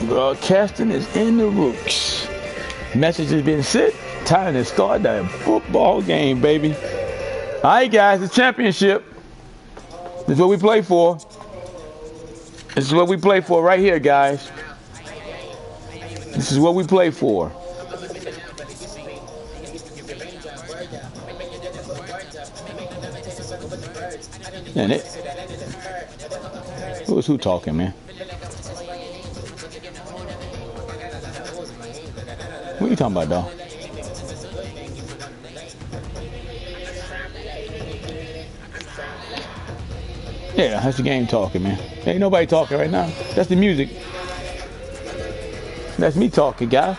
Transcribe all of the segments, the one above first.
Broadcasting is in the rooks. Message has been sent. Time to start that football game, baby. All right, guys, the championship. This is what we play for. This is what we play for right here, guys. This is what we play for. And it. Who talking, man? What are you talking about, dog? Yeah, that's the game talking, man. Ain't nobody talking right now. That's the music. That's me talking, guys.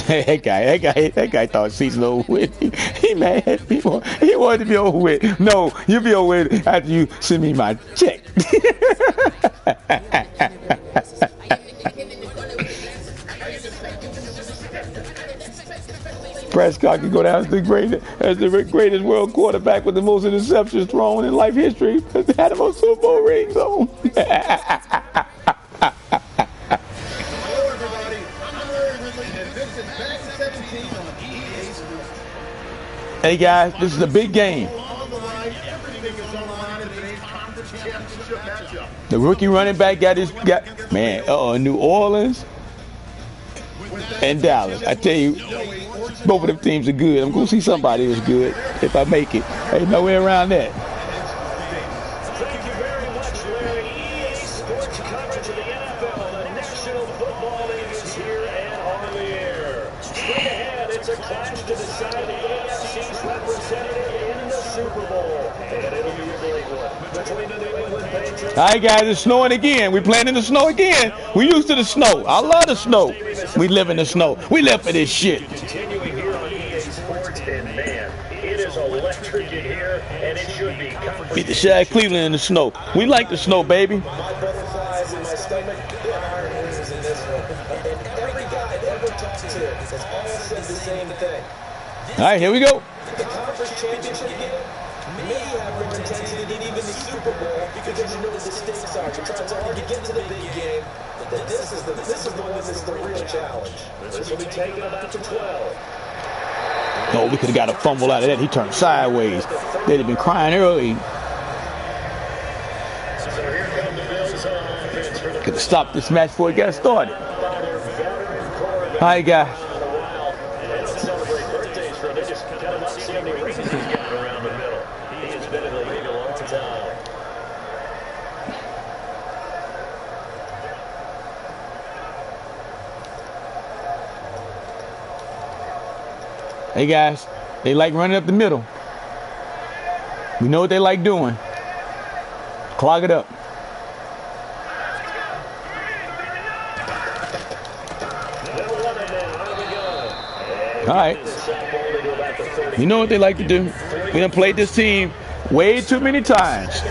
That guy thought season over with. He mad. He wanted to be over with. No, you'll be over with after you send me my check. Prescott can go down as the greatest world quarterback with the most interceptions thrown in life history. Had the most Super Bowl rings on. Hey guys, this is a big game. The rookie running back got New Orleans and Dallas. I tell you, both of them teams are good. I'm gonna see somebody that's good if I make it. Ain't no way around that. Thank you very much, Larry. EA Sports coverage of the NFL. The National Football League is here and on the air. Straight ahead, it's a clash to decide the AFC's representative in the Super Bowl. And it'll be a great one between the New England Patriots. All right, guys, it's snowing again. We playing in the snow again. We used to the snow. I love the snow. We live in the snow. We live for this shit. Continuing here on EA Sports, and man, it is electric in here, and it should be. Beat the Shaq Cleveland in the snow. We like the snow, baby. My butterflies in my stomach, there are wings in this one. And every guy I've ever talked to has all said the same thing. All right, here we go. The conference championship game may have more intensity than even the Super Bowl because you know what the stakes are. You're trying so hard to get to the big game. But this is the one that's the real challenge. This will be taken about to 12. Oh, we could have got a fumble out of that. He turned sideways. They'd have been crying early. Could have stopped this match before it got started. All right, guys. Hey guys, they like running up the middle. We know what they like doing. Clog it up. All right. You know what they like to do. We done played this team way too many times.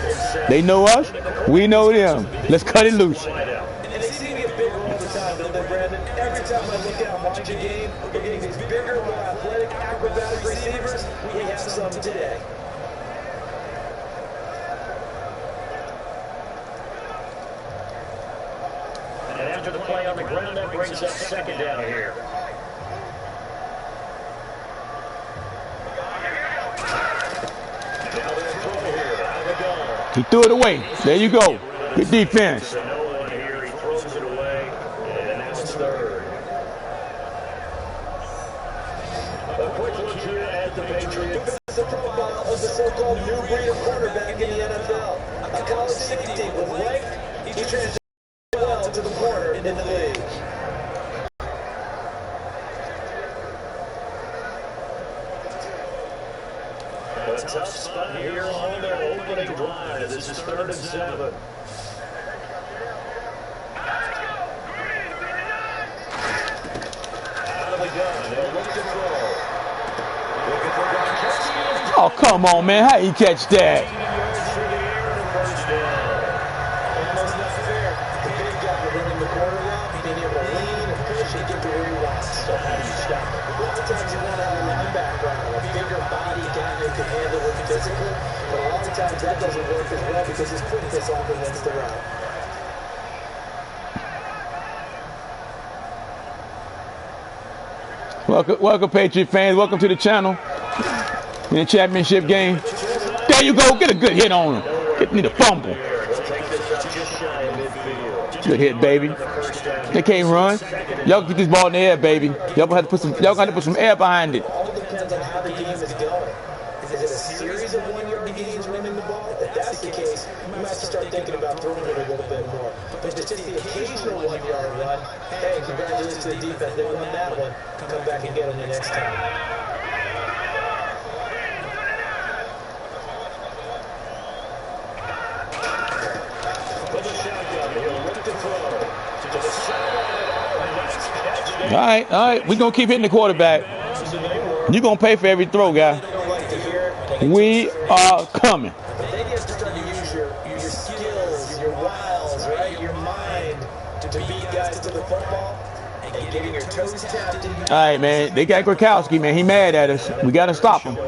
They know us. We know them. Let's cut it loose. And they seem to get bigger all the time, don't they, Brandon? Every time I look out and watch a game, we're getting these bigger, more athletic, acrobatic receivers. We have some today. And after the play on the ground, that brings up second down here. He threw it away. There you go. Good defense. No one here. He throws it away, and now it's third. A quick look here at the Patriots. This is a profile of the so-called new breed of quarterback in the NFL. A college safety with length, he transitioned well to the corner in the league. A tough spot here on their opening drive. This is 3rd and 7. Out of the gun. They'll look to throw. Looking for Gronkowski. Oh, come on, man. How you catch that? 80 yards through the air and a first down. Almost not fair. physical, but a lot of times that doesn't work as well because his quickness often wins the route. Welcome, Patriot fans. Welcome to the channel. In the championship game. There you go. Get a good hit on him. Need a fumble. Good hit, baby. They can't run. Y'all get this ball in the air, baby. Y'all gonna have to put some air behind it. All depends on how the game is going. Is it a series of 1-yard gains running the ball? If that's the case, you might have to start thinking about throwing it a little bit more. But if it's just the occasional 1-yard run, hey, congratulations to the defense. They won that one. Come back and get them the next time. All right. We're going to keep hitting the quarterback. You're going to pay for every throw, guy. We are coming. Then you have to start to use your skills, your wiles, right? Your mind to beat guys to the football and getting your toes tapped. All right, man. They got Gronkowski, man. He mad at us. We got to stop him. God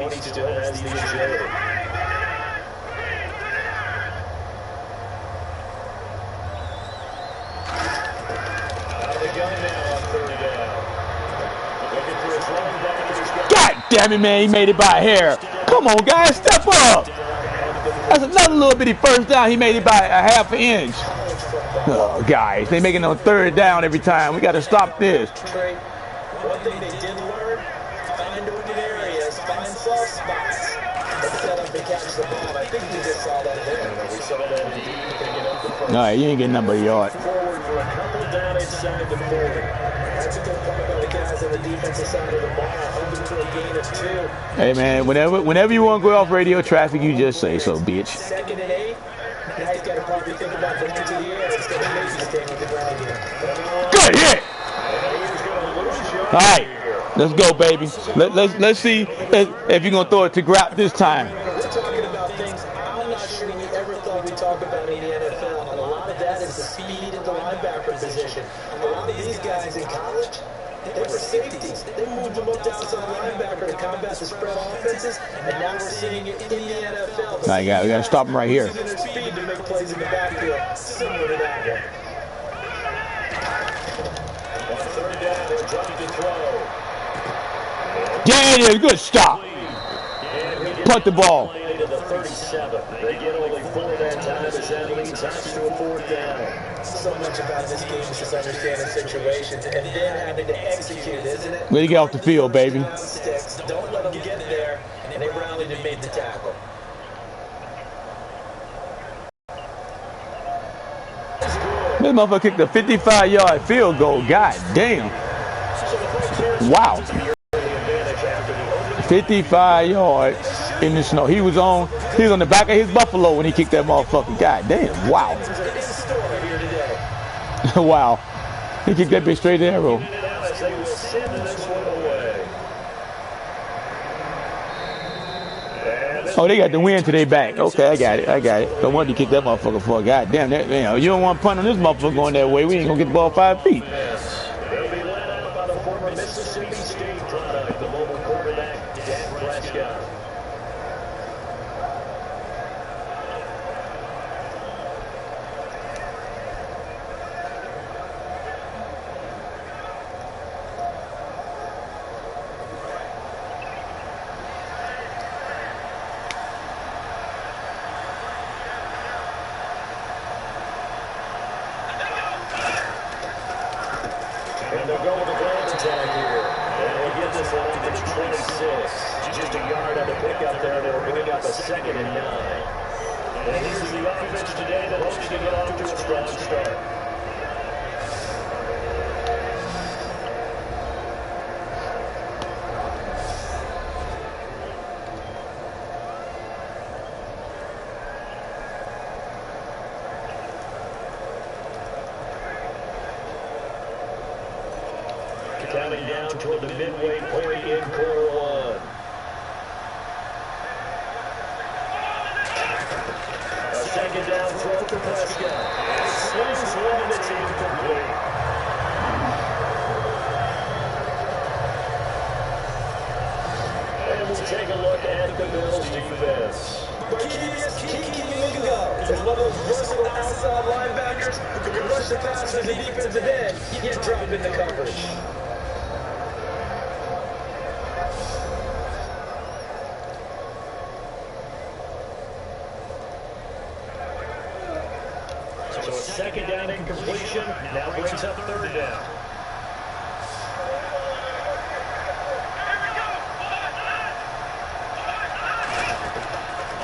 damn it, man. He made it by a hair. Come on, guys. Step up. That's another little bitty first down. He made it by a half an inch. Oh, guys. They making on third down every time. We got to stop this. One thing they did learn, find open areas, find soft spots, and set up and catch the ball. I think we just saw that there. We saw that indeed. All right, you ain't getting number a yard. Forward for a couple down inside the 40. That's a good part about the guys on the defensive side of the ball, hoping for a gain of 2. Hey, man, whenever you want to go off radio traffic, you just say so, bitch. 2nd and 8. Now he's got to probably think about going to the air instead of maybe staying with the ground game. Good hit. All right, let's go, baby. Let's see if you're gonna throw it to Grap this time. We're talking about things I'm not sure we ever thought we'd talk about in the NFL, and a lot of that is the speed at the linebacker position. A lot of these guys in college, they were safeties. They moved them up to outside linebacker to combat the spread offenses, and now we're seeing it in the NFL. All right, we gotta stop him right here. Using their speed to make plays in the backfield, similar to that one. Yeah, it is. Good stop. Punt the ball. They get only 4 that time as that leads us to a 4th down. So much about this game is just understanding situations and then having to execute, isn't it? Let you get off the field, baby. Sticks. Don't let them get there, and they rallied and made the tackle. This motherfucker kicked a 55-yard field goal. God damn. Wow. 55 yards in the snow. He was on the back of his Buffalo when he kicked that motherfucker. God damn. Wow. Wow. He kicked that bitch straight to the arrow. Oh, they got the wind to their back. Okay, I got it. No wonder you kicked that motherfucker for. God damn that. You don't want to punt on this motherfucker going that way. We ain't gonna get the ball 5 feet. They'll be led out by the former Mississippi State product, the mobile quarterback, Dan Prescott. And they'll go with a ground attack here. And we'll get this one to the 26. Just a yard on the pickup there. They'll bring it up a 2nd and 9. And this is the offense today that hopes to get off to a strong start. Counting down toward the midway point in quarter 1. A 2nd down throw to Prescott. Slings one that's incomplete. And we'll take a look at the Bills defense. Marquise Kingo is one of those versatile outside linebackers who can rush the passer as a defensive end, yet drop into coverage. So a second down incompletion now brings up third down.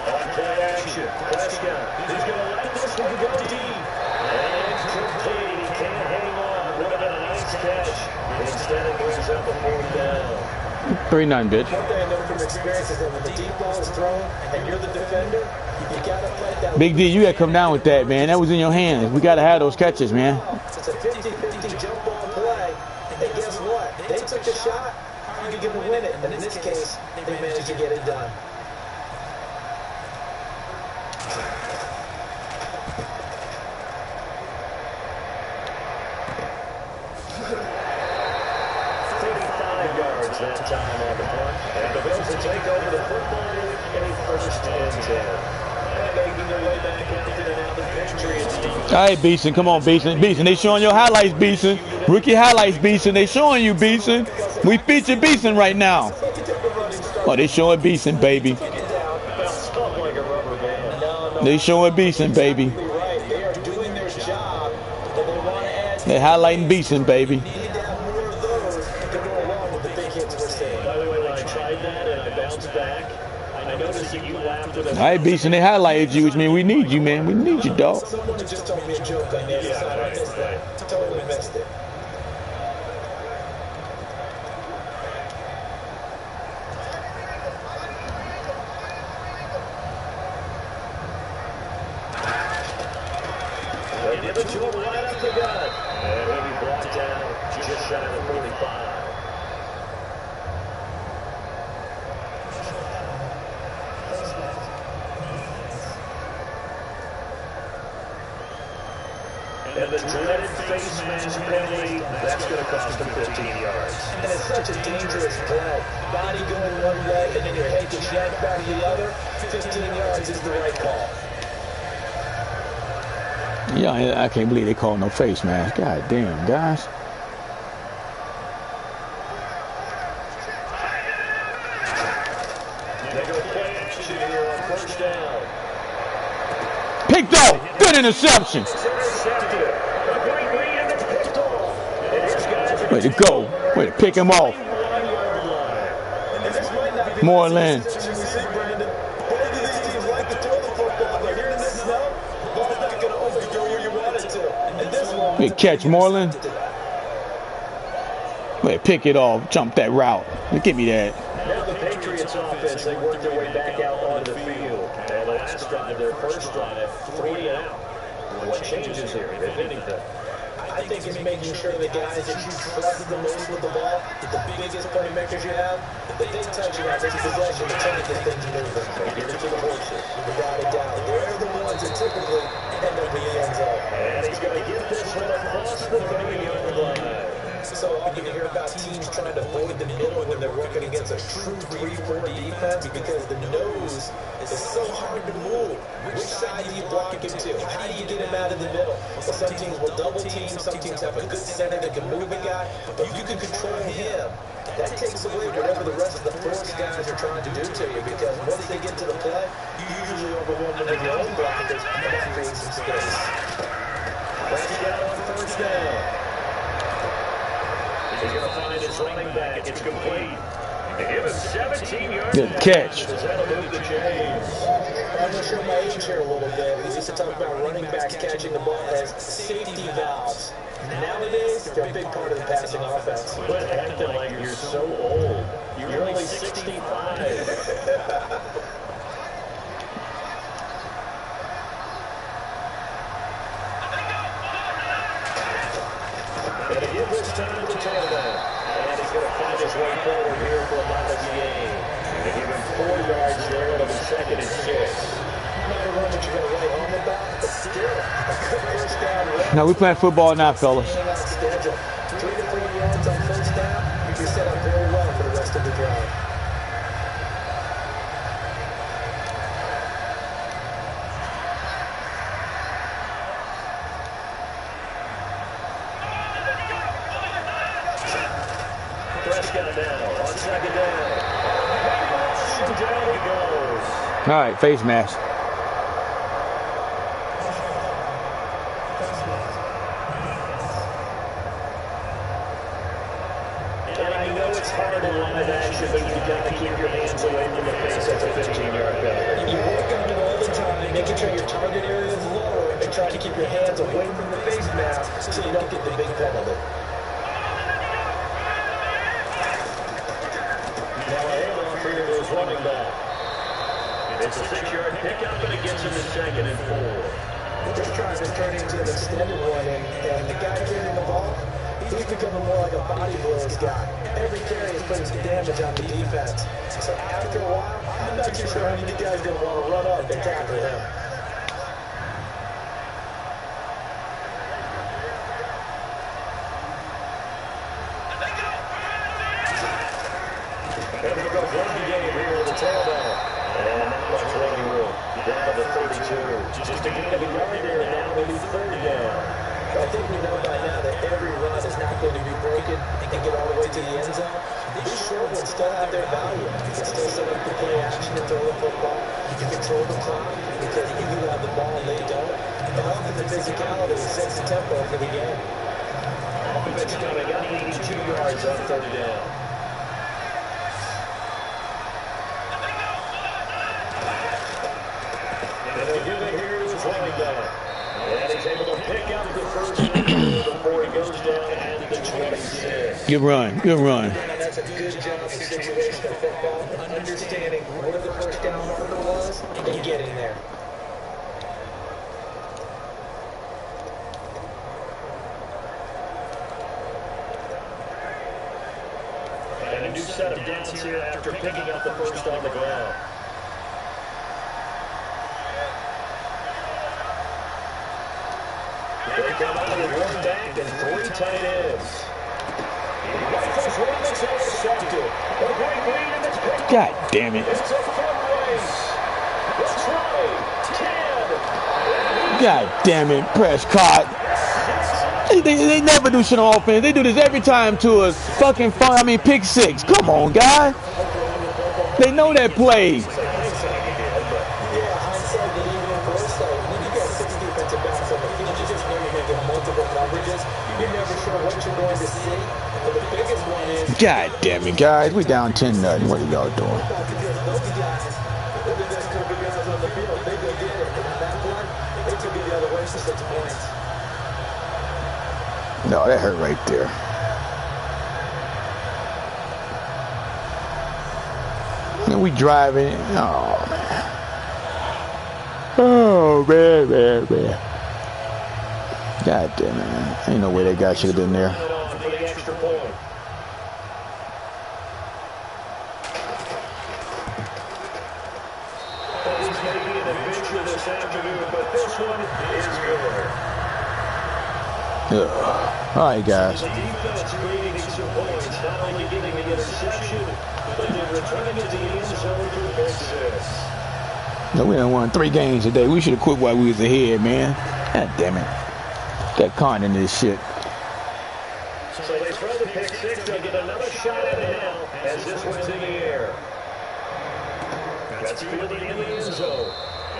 On play action, Prescott. He's going to let this one go deep. And complete. He can't hang on. Would have been a nice catch. Instead, it brings up a fourth down. 3-9, bitch. One thing I know from experience is that when the deep ball is thrown and you're the defender, you gotta play that. Big D, you gotta come down with that, man. That was in your hands. We gotta have those catches, man. It's a 50-50 jump ball play. And guess what? They took the shot. How are you gonna win it? And in this case, they managed to get it done. That time on the punt, and the Bills will take over the football in a first and 10. And making their way back into the now the Patriots defense. All right, Beeson, come on, Beeson. Beeson, they showing your highlights, Beeson. Rookie highlights, Beeson. They showing you, Beeson. We feature Beeson right now. Oh, they showing Beeson, baby. They showing Beeson, baby. They are doing their job, but they want to add. They highlighting Beeson, baby. All right, Beeson, they highlighted you, which means we need you, man. We need you, dog. Someone just told me a joke on the other side. I missed that. Totally missed it. They give it to him right up the gut. And he'll be blocked down just shy of 45. And the dreaded face mask penalty, that's going to cost him 15 yards. And it's such a dangerous play. Body going one way and then your head gets yanked back the other. 15 yards is the right call. Yeah, I can't believe they called no face mask. God damn, guys. They go play action here on first down. Picked off. Good interception. Way to go. Way to pick him off. Moreland. Good catch, Moreland. Way to pick it off. Jump that route. Give me that. Now the Patriots offense, they work their way back out onto the field. And the last drive, their first drive, 3 and out. What changes here, if anything? I think it's making sure the guys that you trust the most with the ball, the biggest playmakers you have, if they touch you out, this possession, the trying to get things moving. Get it to the horses, without a doubt. They're the ones that typically end up in the end zone. And he's going to get this one across the 30-yard line. So often you hear about teams trying to avoid the middle when they're working against a true 3-4 defense because the nose is so hard to move. Which side do you block him to? How do you get him out of the middle? Well, some teams will double team, some teams have a good center that can move a guy, but if you can control him, that takes away whatever the rest of the force guys are trying to do to you because once they get to the play, you usually overwhelm them with your own blockers and that creates some space. Prescott on first down. He's going to find his running back. It's complete. They give him 17 yards. Good catch. That'll move the chains. I'm going to show my age here a little bit. We used to talk about running backs catching the ball as safety valves. Nowadays, they're a big part of the passing offense. But acting like you're so old. You're only 65. Gonna give this time to tailback. And he's going to find his way forward here for a lot of the game. They give him 4 yards there. It'll be 2nd and 6. Not a run that you're going to write home about, but still, a good first down run. Now we playing football now, fellas. 3 to 3 yards on first down. You're set up very well for the rest of the drive. All right, face mask. And I know it's hard in live action, but you got to keep your hands away from the face at the 15-yard penalty. You work on it all the time, making sure your target area is lower and trying to keep your hands away from the face mask so you don't get the big penalty. Now a handoff here to his running back. It's a 6-yard pickup, and it gets him to 2nd and 4. We're just trying to turn into an extended one, and the guy carrying the ball, he's becoming more like a body blows guy. Every carry is putting some damage on the defense. So after a while, I'm not too sure how many guys are going to want to run up and tackle him. And we're going to run the game here with the tailback. And not much running room. Down to the 32. Just a gain of a yard there, and now maybe 3rd down. I think we know by now that every run is not going to be broken and get all the way to the end zone. These short ones still have their value. You can still set up the play action and throw the football. You can control the clock because you do have the ball and they don't. And often the physicality sets the tempo for the game. Offense coming up 82 yards on 3rd down. And they'll give it here to his running back. And he's able to pick up the first down before he goes down at the 26. Good run. Good run. And that's a good job of situational football, understanding where the first down marker was and getting there. And a new set of downs here after picking up the first on the ground. They come out with 1 back and 3 tight ends. Rifles one that's intercepted. A great lead and it's picked up. God damn it. It's a foot race. It's right. 10. God damn it, Prescott. They never do shit on offense. They do this every time to us. Fucking fun. I mean, pick 6. Come on, guy. They know that play. Yeah, hindsight didn't even foresight. When you got 6 defensive backs on the field, you just know you're going to get multiple coverages. You're never sure what you're going to see. But the biggest one is... God damn it, guys. We down 10-0. What are y'all doing? Those guys, they're the best couple guys on the field. They go get it. And on that one, they took it the other way for 6 points. No, that hurt right there. And we driving. Oh, man. Oh, man. God damn it, man. Ain't no way that guy should have been there. For the extra point. This may be an adventure this afternoon, but this one is good. Ugh. All right, guys. The defense creating some points, not only getting the interception, but then returning it to the end zone for pick 6. No, we done won 3 games today. We should have quit while we was ahead, man. God damn it. Got caught in this shit. So they throw the pick 6. They'll get another shot at it now as this one's in the air. That's fielded in the end zone.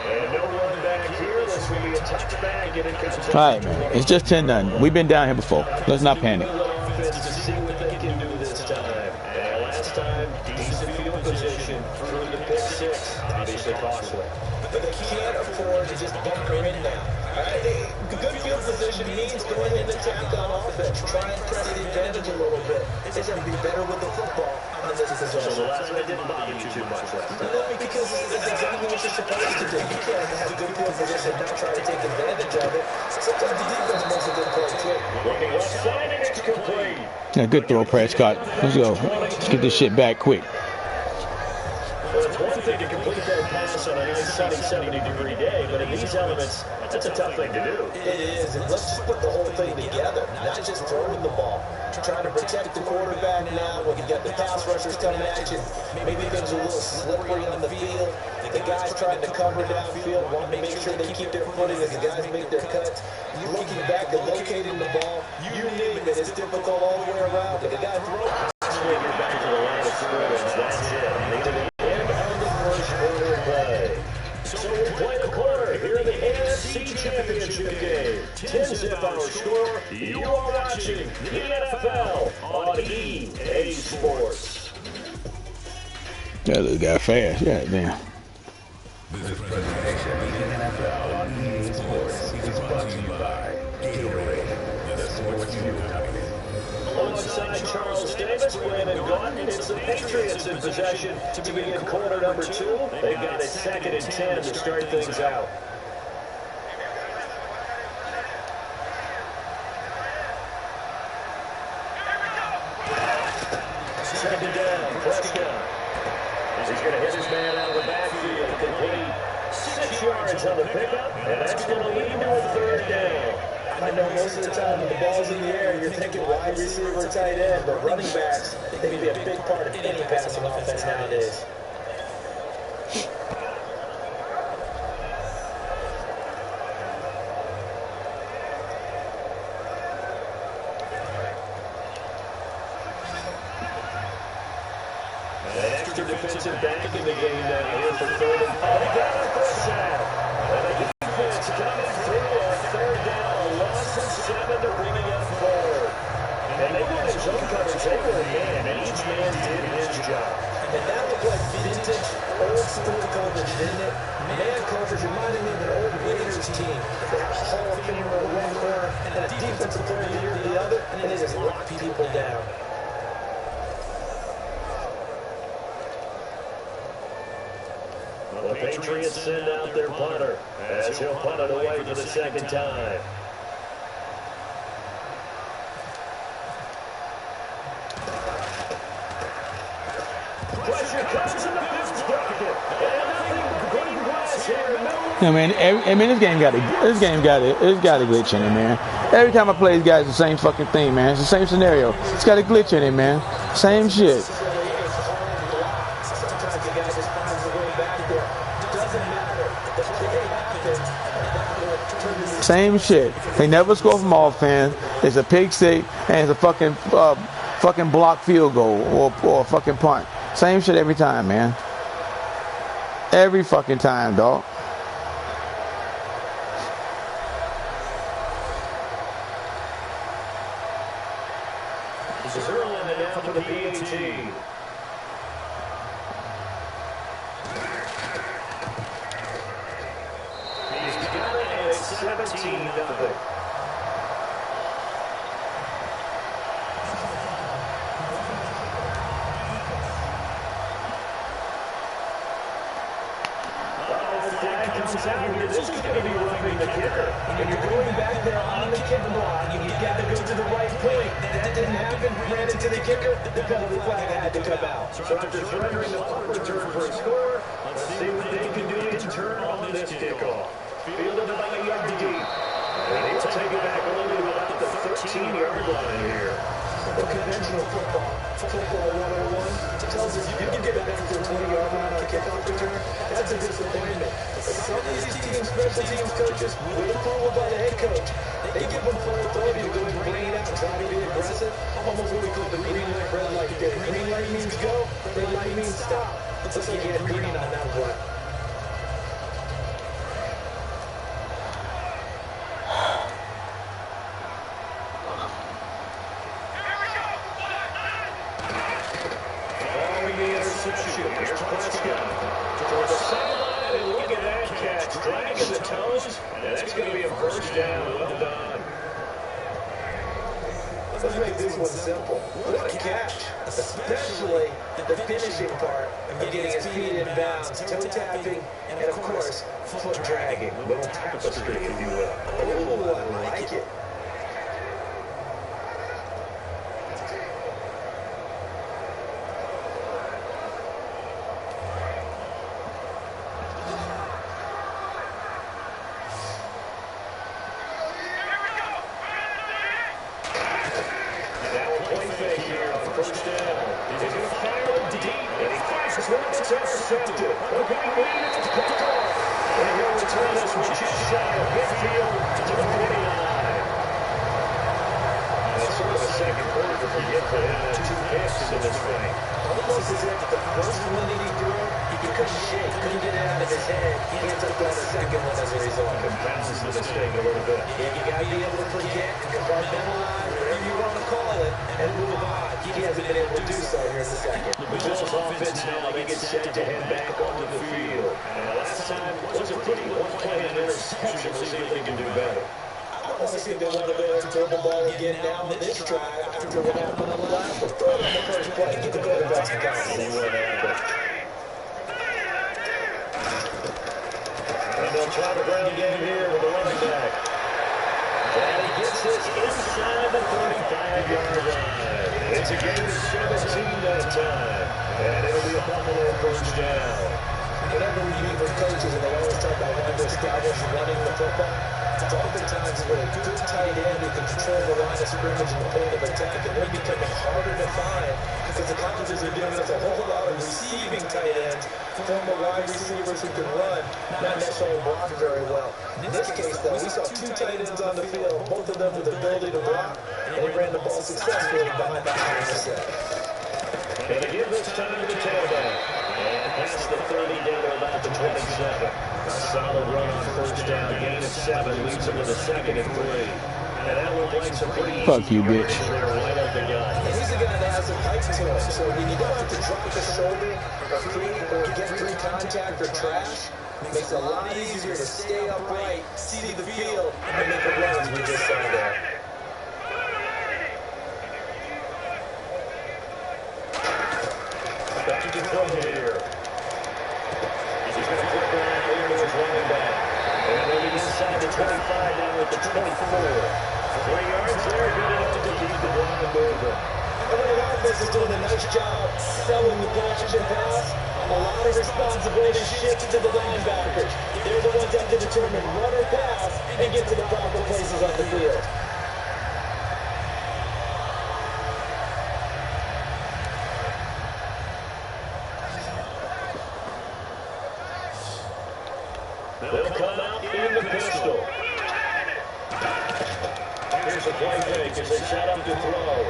And no run back here. This will be a touchback, and it comes All right, man. It's just 10-0. We've been down here before. Let's not panic. Offense to see what they can do this time. And last time, decent field position through the pick 6. Obviously costly. But they can't afford to just bunker in now. Good field position means going in the attack on offense. Try and press the advantage a little bit. They're going to be better with the football on this So the possession. last one didn't bother you too much. No, because it's exactly what you're supposed to do. You can't have good field position and not try to take advantage of it. Sometimes the defense makes a good play too. Looking left side, and it's complete. Yeah, good throw, Prescott. Let's go. Let's get this shit back quick. Well, it's one thing to complete that pass on a nice sunny 70-degree day, but in these elements, that's a tough thing to do. It is, and let's just put the whole thing together, not just throwing the ball. Trying to protect the quarterback now when you got the pass rushers coming at you. Maybe things are a little slippery on the field. The guys trying to cover downfield, wanting to make sure they keep their footing as the guys make their cuts. Looking back and locating the ball, you name it, it's difficult all the way around. But the guy throws. Swing it back to the line of scrimmage. That's it. End of the first quarter play. zip our score. You are watching the NFL on EA Sports. That little guy fast. Yeah, damn. This presentation of the NFL on EA Sports is brought to you by Gatorade, the sports fuel company. Alongside Charles Davis, Brandon Gaunton, it's the Patriots in possession to begin quarter number 2. They've got it 2nd and 10 to start things out. Second down, Prescott. He's going to hit his man out of the backfield, complete 6 yards on the pickup, and that's going to lead to a 3rd down. I know most of the time when the ball's in the air, you're thinking wide receiver or tight end, but running backs, they can be a big part of any passing offense nowadays. An extra defensive back in the game now here for 3rd and 5. They got it for a sack. And the defense coming through on 3rd down, a loss of 7 to bring it up 4. And they went in zone coverage. They were a man, and each man did his job. And that looked like vintage, old school coverage, didn't it? Man coverage reminding me of an old Raiders team. They had a Hall of Famer at one corner and a defensive player of the year to the other, and they just locked people down. The Patriots send out their punter as he'll punt it away for the 2nd time. Pressure comes in the Bills' pocket. And nothing but green grass here in the middle. I mean, this game got a glitch in it, man. Every time I play these guys, the same fucking thing, man. It's the same scenario. It's got a glitch in it, man. Same shit. Same shit. They never score from offense. It's a pick six and it's a fucking block field goal or a fucking punt. Same shit every time, man. Every fucking time, dog. This is early in the now for the PAT. He's got it, and it's 17-0. Comes out here. This is going to be roughing the kicker. And you're going back there on the kick block, and you got to go to the right point. That didn't happen. Ran into the kicker. The penalty flag had to come out. So after surrendering the punt return for a score, let's see what they can do in turn on this kickoff. Fielded about a yard deep. And he'll take it back only to about the 13-yard line here. The conventional football 101 tells us you can get it back to the 20-yard line on a kickoff return. That's a disappointment. Some of these teams, special teams coaches, with approval by the head coach, they give them full authority to go and bring it out and try to be aggressive. Almost what we call the green light, red light. Green light means go, red light means stop. Looks like he had green on that play. Let's make this one simple. What a catch. Especially the finishing part of getting his feet in bounds, toe tapping, and of course, foot dragging. A little tapestry, if you will. Oh, I like it. Almost as if the first one that he threw, he could shake. couldn't get it out of his head. He ends up going to second one as a result. Compounds the mistake a little bit. Yeah, you got to be able to forget, compartmentalize, whatever you want to call it, and move on. He hasn't been able to do so here in the second. The Bills offense now, they get set to head back onto the field. And last time was a pretty one-play interception. We'll see if they can do better. I want to see if they want to go and throw the ball again now on this drive after what happened on the last one. Throw it on the first play, get the quarterback some time. See what happens. And they'll try the ground game here with the running back. And he gets this inside the 35-yard line. It's a gain of 17 that time. And it'll be a Buffalo first down. Whenever we meet with coaches and they always talk about wanting to establish running the football, it's oftentimes with a good tight end who can control the line of scrimmage and the point of attack, and they're becoming harder to find because the colleges are doing us a whole lot of receiving tight ends, former wide receivers who can run, not necessarily block very well. In this case, though, we saw two tight ends on the field, both of them with the ability to block, and they ran the ball successfully behind the set. And they give this time to the tailback. And past the 30 down to about the 27. A solid run on first down. Gain of 7 leads them to the second and 3. And that looked like some pretty Fuck you, bitch. They're right up the gut. And he's a guy that has some height to him, so when you don't have to drop the shoulder or get through contact or trash, it makes it a lot easier to stay upright, see the field, and make a run as we just saw there. Back to throw here. He's going to flip around here to his running back. And they'll be inside the 25 down at the 24. 3 yards there, good enough to keep the ball moving. The offense is doing a nice job selling the catch and pass. A lot of responsibility shifts to the linebackers. They're the ones that have to determine run or pass and get to the proper places on the field. They'll come out in the pistol. Here's a play fake as they set up to throw.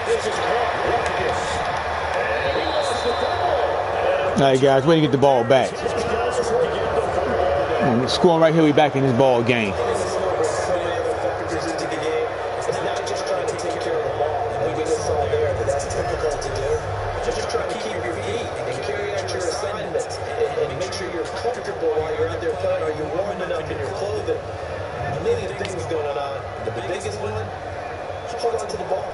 This is caught. Rodgers. And he lost the ball. All right, guys, way to get the ball back. Scoring right here, we back in this ball game. It's not just trying to take care of the ball. And we just saw there that that's difficult to do. Just trying to keep your feet and carry out your assignments and make sure you're comfortable while you're out there playing. Are you warm enough in your clothing? A million things going on. The biggest one, hold on to the ball.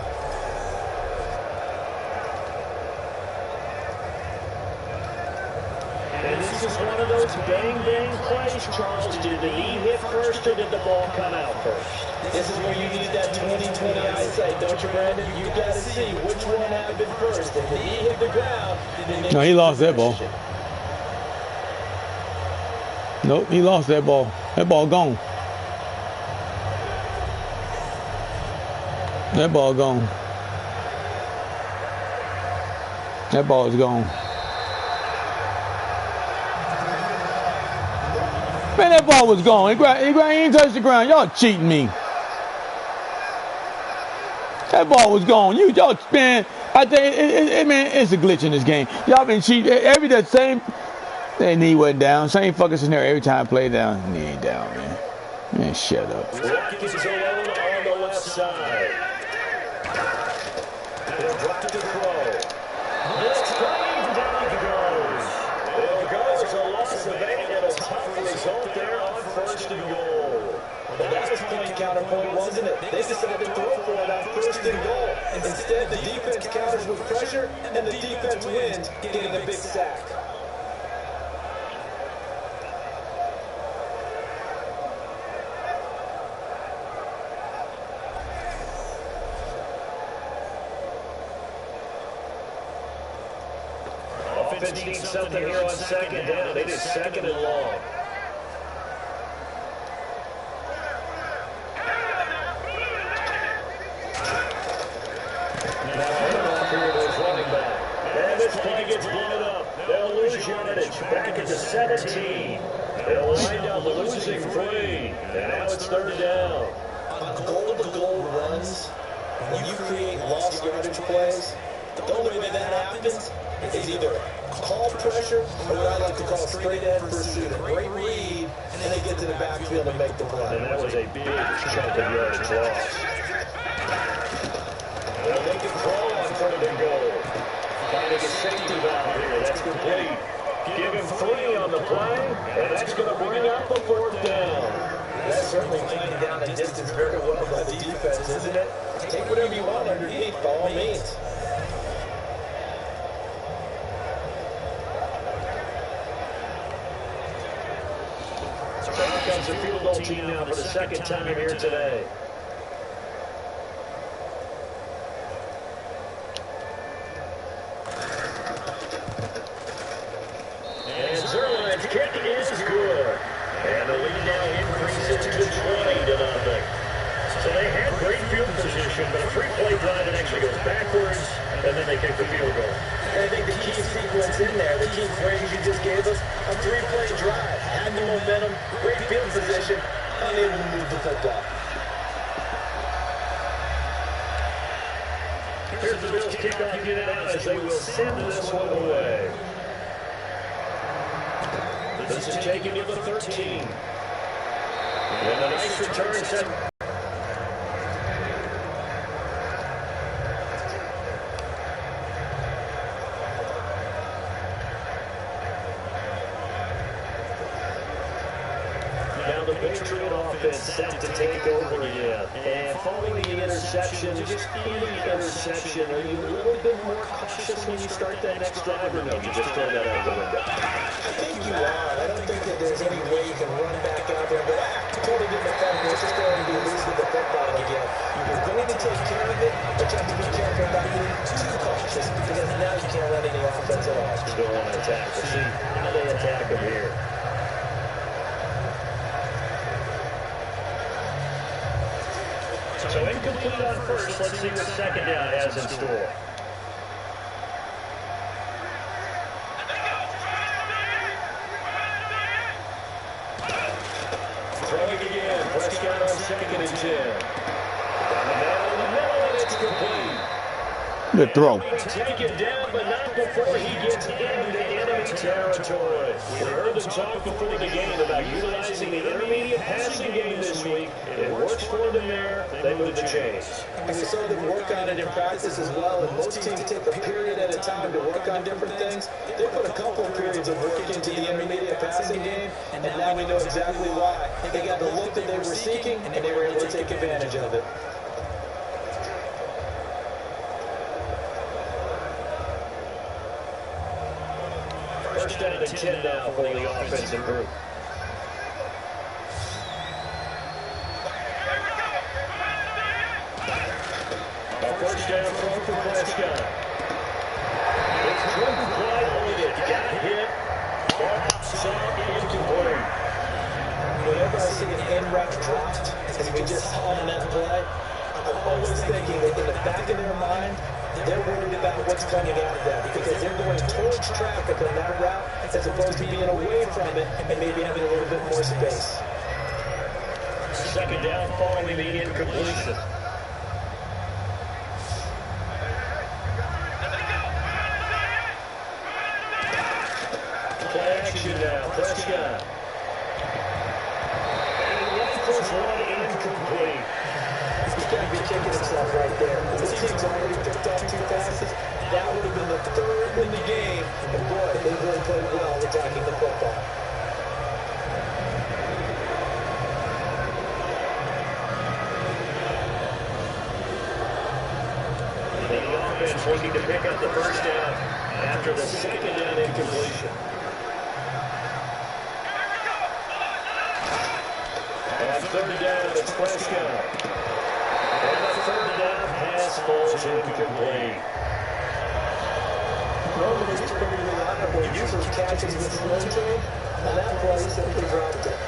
And this is one of those bang-bang plays, Charles. Did the knee hit first or did the ball come out first? This is where you need that 20/20 eyesight, don't you, Brandon? You got to see which one happened first. If the knee hit the ground, then No, he lost that ball. Nope, he lost that ball. That ball gone. That ball gone. That ball is gone. Man, that ball was gone. He ain't touched the ground. Y'all cheating me. That ball was gone. Y'all, man, I think, man, it's a glitch in this game. Y'all been cheating. That same, that knee went down. Same fucking scenario every time I play down. Knee ain't down, man. Man, shut up. Watkins alone on the left side. They'll drop to throw. This time down he goes. There goes a loss of 8 and a tough result there on first and goal. Well, that was point counterpoint, wasn't it? They decided to throw for it on first and goal. Instead, the defense counters with pressure, and the defense wins, getting a big sack. Offense needs something here on second down. It is second and long. And this play gets blown up. They'll lose yardage back at the 17. They'll wind up losing 3. And now it's third down. On goal-to-goal runs, when you create lost yardage plays, the only way that happens is either call pressure or what I like to call straight ahead pursuit. A great read, and they get to the backfield and make the play. And that was a big chunk of yardage loss. Well, they can crawl on front of their goal. Finding a safety valve here. That's complete. Give him 3 on the play, and that's going to bring up the 4th down. That's certainly playing down the distance very well by the defense, isn't it? Take whatever you want underneath, by all means. So here comes the field goal team now for the 2nd time here today. And Zerlin's kick is good. And the lead now increases to 20-0. So they had great field position, but a 3-play drive that actually goes backwards, and then they kick the field goal. I think the key sequence in there, the key phrase you just gave us, a 3-play drive. Had the momentum, great field position, unable to move the football. Here's the Bills kickoff unit out as they will send this one away. This is taken to the 13. And a nice return set. Now the Patriot offense set to take over again. And following the interception, just any interception, are you a little bit more cautious when you start that next drive, or no? You just throw that out the window? I think you are. I don't think that there's any way you can run back out there and go, totally different thing. Let's just go and be loose with the football again. You're going to take care of it, but you have to be careful about being too cautious because now you can't run any offense at all. You don't want to attack. We'll see how they attack them here. So incomplete on first. Let's see what 2nd down has in store. Throwing again. Prescott on 2nd and 10. Down the middle, and it's complete. Good throw. Take it down, but not before he gets into enemy territory. We heard them talk before the game about utilizing the intermediate passing game this week. It works for them there. They move the chains. We saw them work on it in practice as well, and most teams take a period at a time to work on different things. They put a couple of periods of work into the intermediate passing game, and now we know exactly why. They got the look that they were seeking, and they were able to take advantage of it. First down and 10 now for the offensive group. A first down throw for Prescott. It's Jordan Clyde on it. Got hit. Shot incomplete. Whenever I see an in-rep dropped, as we just saw on that play, I'm always thinking that in the back of their mind, they're worried about what's coming out of that because they're going towards traffic on that route as opposed to being away from it and maybe having a little bit more space. 2nd down following the incompletion. Play action now. Prescott. And rifles one incomplete. He's got to be kicking himself right there. This team's already picked off 2 passes. That would have been the 3rd in the game. And boy, they really played well attacking the football. The offense looking to pick up the first down after the 2nd down incompletion. On 3rd down, it's Prescott. And the 3rd down pass falls incomplete. Normally, it's pretty reliable. Usually catches with slow team. On that play, he simply dropped it.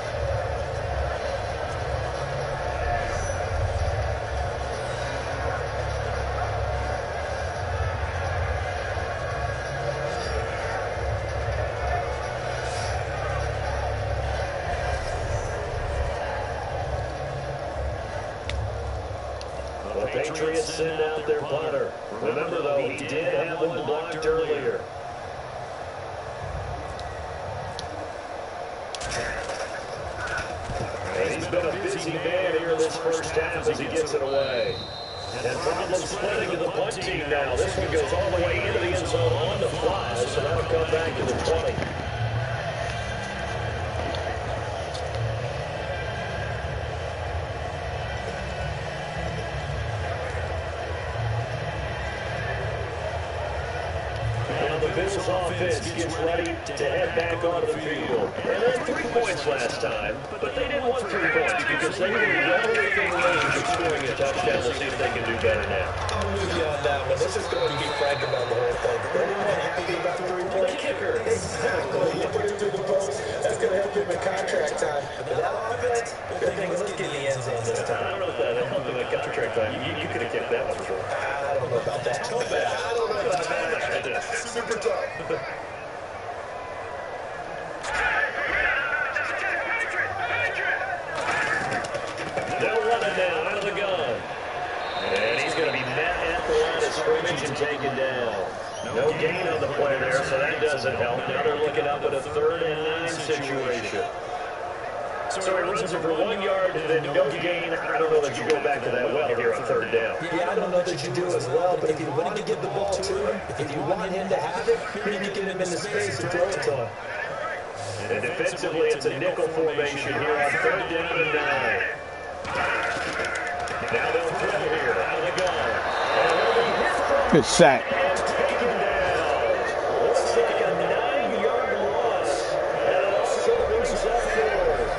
The Patriots send out their punter. Remember, though, he did have one blocked earlier. And he's been a busy man here in this first half as he gets it away. And problems splitting to the punt team now. This one goes all the way into the end zone on the fly, so that'll come back to the 20. Bills offense gets ready to head back onto the field. And they had 3 points last time, but they didn't want 3 points because they were well within range of scoring a touchdown. Let's see if they can do better now. I'm with you on that one. Let's just go and be frank about the whole thing. Everyone happy about the 3-point kicker. Exactly. You put him through the post. That's going to help him in contract time. But that offense, good thing let's get in the end zone this time. I don't know if that helped him in contract time. You could have kept that one short. I don't know about that. I don't know about that. Super tough. They'll run it now out of the gun. And he's going to be met at the line of scrimmage and taken down. No gain on the play there, so that doesn't help. Now they're looking up at a 3rd and 9 situation. So he runs it for 1 yard and then no gain. I don't know that you go back to that well here on 3rd down. Yeah, I don't know that you do as well, but if you want to give the ball to him, if you want him to have it, you need to get him in the space to throw it to him. And defensively, it's a nickel formation here on 3rd down and 9. Now they'll throw here out of the gun. Good sack. And taken down. Looks like a 9-yard loss. And it also brings up 4th.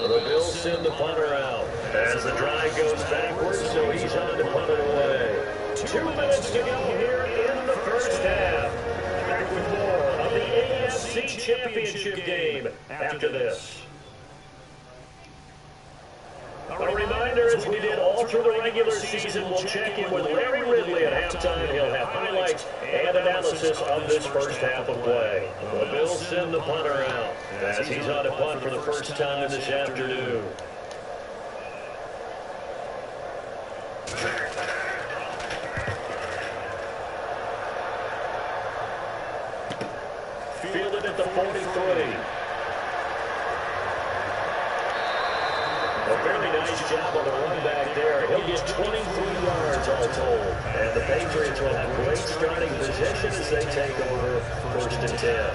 The Bills send the punter out as the drive goes backwards, so he's on to punt it away. 2 minutes to go here in the first half. Back with more of the AFC Championship game after this. A reminder, as we did all through the regular season, we'll check in with Larry Ridley at halftime. He'll have highlights and analysis of this first half of play. The Bills send the punter out as he's on to punt for the first time this afternoon. Fielded at the 43. A very nice job on the run back there. He'll get 23 yards all told. And the Patriots will have great starting position as they take over 1st and 10.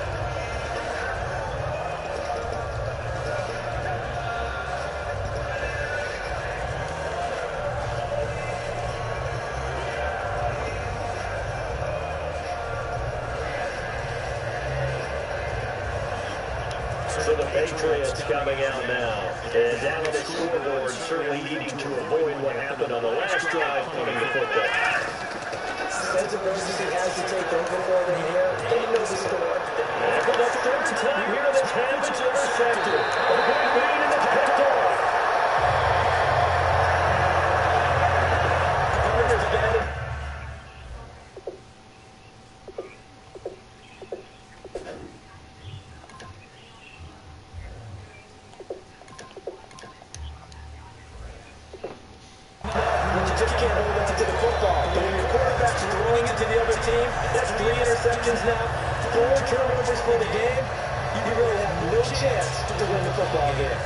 So the Patriots coming out now. And down on the scoreboard, certainly needing to avoid what happened on the last drive, punting the football. Sense of urgency has to take over for them here. They know the score. And for the 3rd time here, this half is intercepted. A big lead and it's picked off. Carter's got it. Just can't hold on to the football. But when your quarterback's throwing it to the other team, that's 3 interceptions now, 4 turnovers for the game. You really have no chance to win the football game.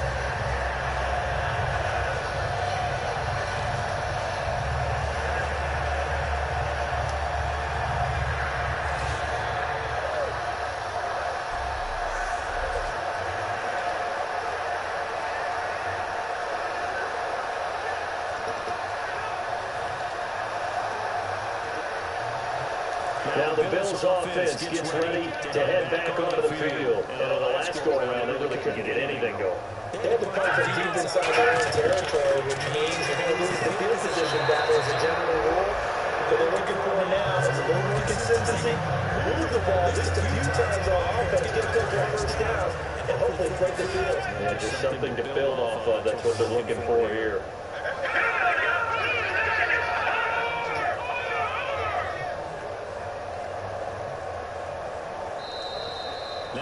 Now the Bills offense gets ready to head back onto the field. And on the last go-around, they really couldn't get anything going. They had to punt from deep inside their own territory, which means they're going to lose the field position battle as a general rule. What they're looking for now is a little more consistency. Move the ball just a few times on offense, get a couple of first downs, and hopefully break the field. Yeah, just something to build off of. That's what they're looking for here.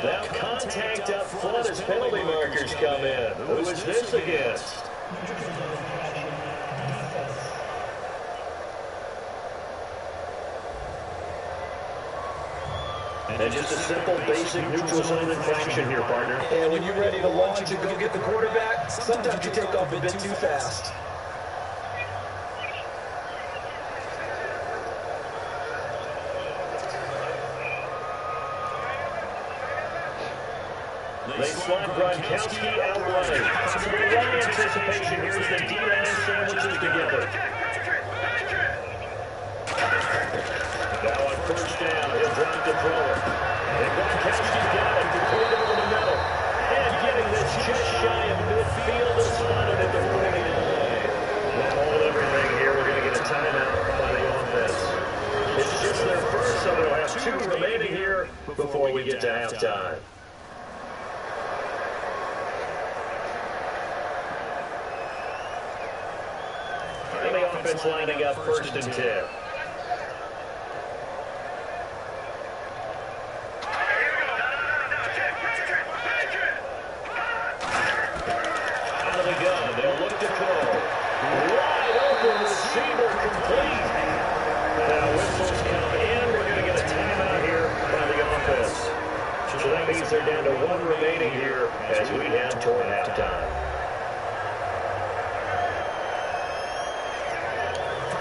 Now contact up front as penalty markers come in. Who is this against? And just a simple, basic neutral zone infraction here, partner. And when you're ready to launch and go get the quarterback, sometimes you take off a bit too fast. They slide Gronkowski out right. So the run anticipation here is the D-line sandwiches together. Now on first down, he'll drop the throw. And Gronkowski's got it, deployed over the middle. And getting this just shy of midfield is spotted at the 49. Now hold everything here. We're going to get a timeout by the offense. It's just their first, so they'll have 2 remaining here before we get to halftime. And the offense lining up first and 10. They're down to 1 remaining here as we head toward halftime.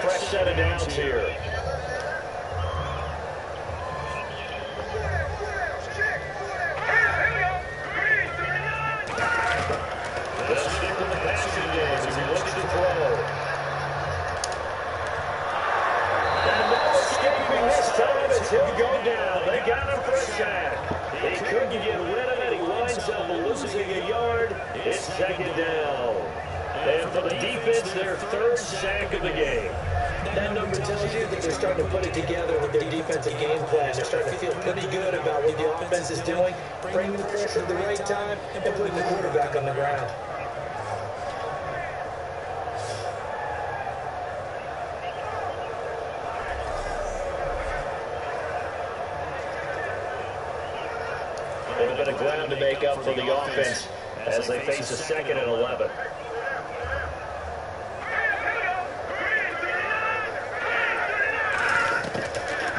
Fresh set of downs here. They'll stick with the passing game as he looks to throw. And no escaping this time as he'll go down. They got him for a sack. He couldn't get rid of it. He winds up losing a yard. It's second down. And for the defense, their 3rd sack of the game. That number tells you that they're starting to put it together with their defensive game plan. They're starting to feel pretty good about what the offense is doing, bringing the pressure at the right time, and putting the quarterback on the ground. A bit of ground to make up for the offense as they face a 2nd and 11.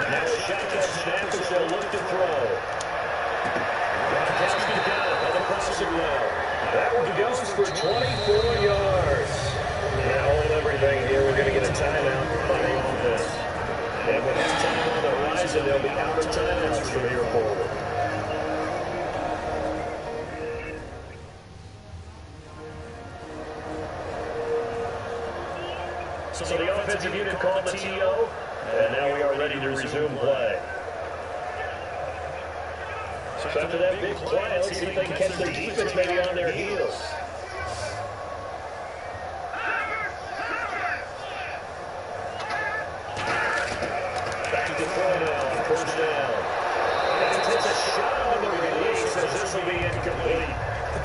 Now a shotgun snap as they'll look to throw. Gronkowski got it on the crossing route. That one goes for 24 yards. Now hold everything here. We're going to get a timeout by the offense. And with that time on the horizon, they'll be out of timeouts from here forward. So the offensive unit called the TO, and now we are ready to resume play. So after that big play, let's see if they can catch their defense maybe on their heels. Back to throw now on first down. And takes a shot on the release as this will be incomplete.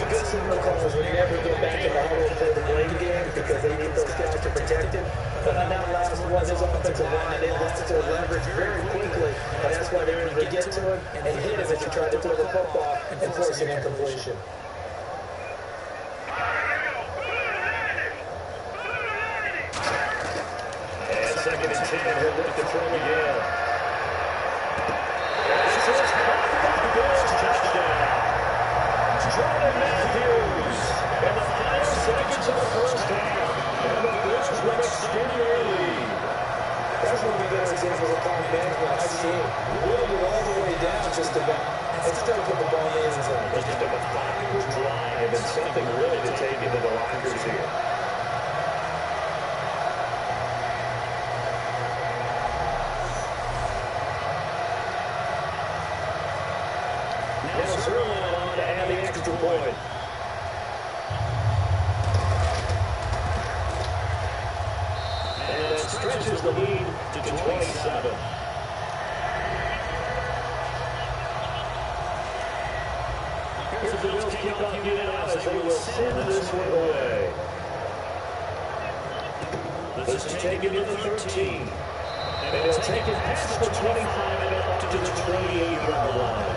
The good signal calls when you never go back to the huddle for the blame game because they need those guys to protect him. But on that last one, his offensive line, they lost their leverage very quickly. And that's why they were able to get to him and hit him as he tried to throw the football and force an incompletion. And 2nd and 10, he'll look to throw again. And this is caught by the Bills. Touchdown. Jordan Matthews in the final seconds of the first half. And the Bills will extend their lead. That's one of the better examples of clock management I've seen. We'll go all the way down just about and still put the ball in the end zone. It's just a methodical drive and something really to take into the lockers here. Now Zerline on to add the extra point. And that stretches the lead to 27. Here's the Bills kickoff unit out as they will send this one away. This is taken to the 13. And they'll take it past the 25 and up to the 28-yard line.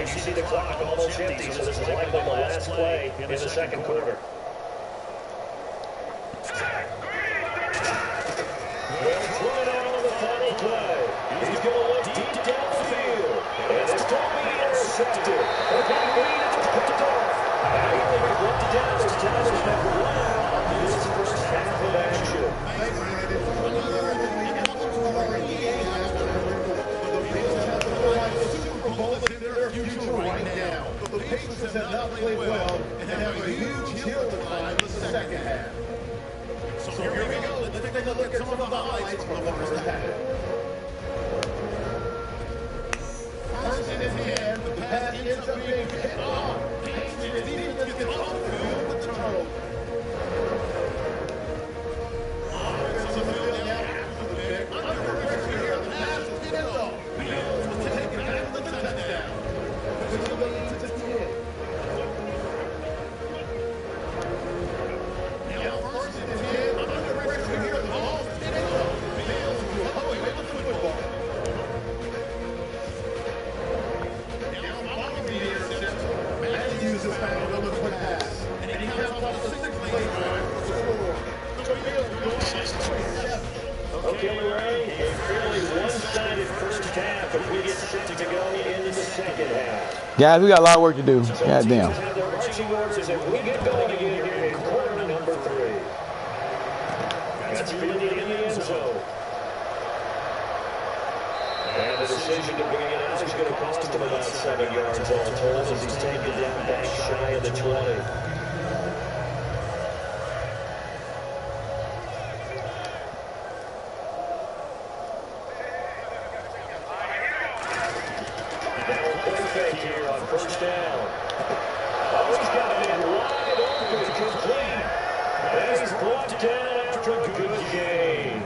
And you see the clock almost empty, so this is likely the last play in the second quarter. Well, throw it out on the final play. He's going to look deep downfield. And it's going to be intercepted. Okay, Green is picked off. And he only got brought down as time has been run out in this first half of action. Right now, the Patriots have not played well and have a huge hill to climb in the second half. So here we go. Let's take a look at some of the highlights from the first half. First in his hand, the pass ends up being hit off. Patriots defense gets off the field with the turnover. Offensive field now after the pick. Under pressure here, the pass is hit off. Fields will take it back to the touchdown. Now first in his hand, under pressure here, the ball is hit off. Fields will away with the football. Now following the interception, Matthews is found on the pass, and he counts off the 6-play drive for the score. So Fields goes up 27. Okay, Ray, a fairly one-sided first half as we get set to go into the second half. Guys, we got a lot of work to do. God damn. Have their marching orders as we get going again here in quarter number 3. That's fielded in the end zone. And the decision to bring it out is going to cost him about 7 yards all told as he's taken down back shy of the 20. Here on first down. Oh, he's got a man wide open, complete. And he's brought down after a good gain.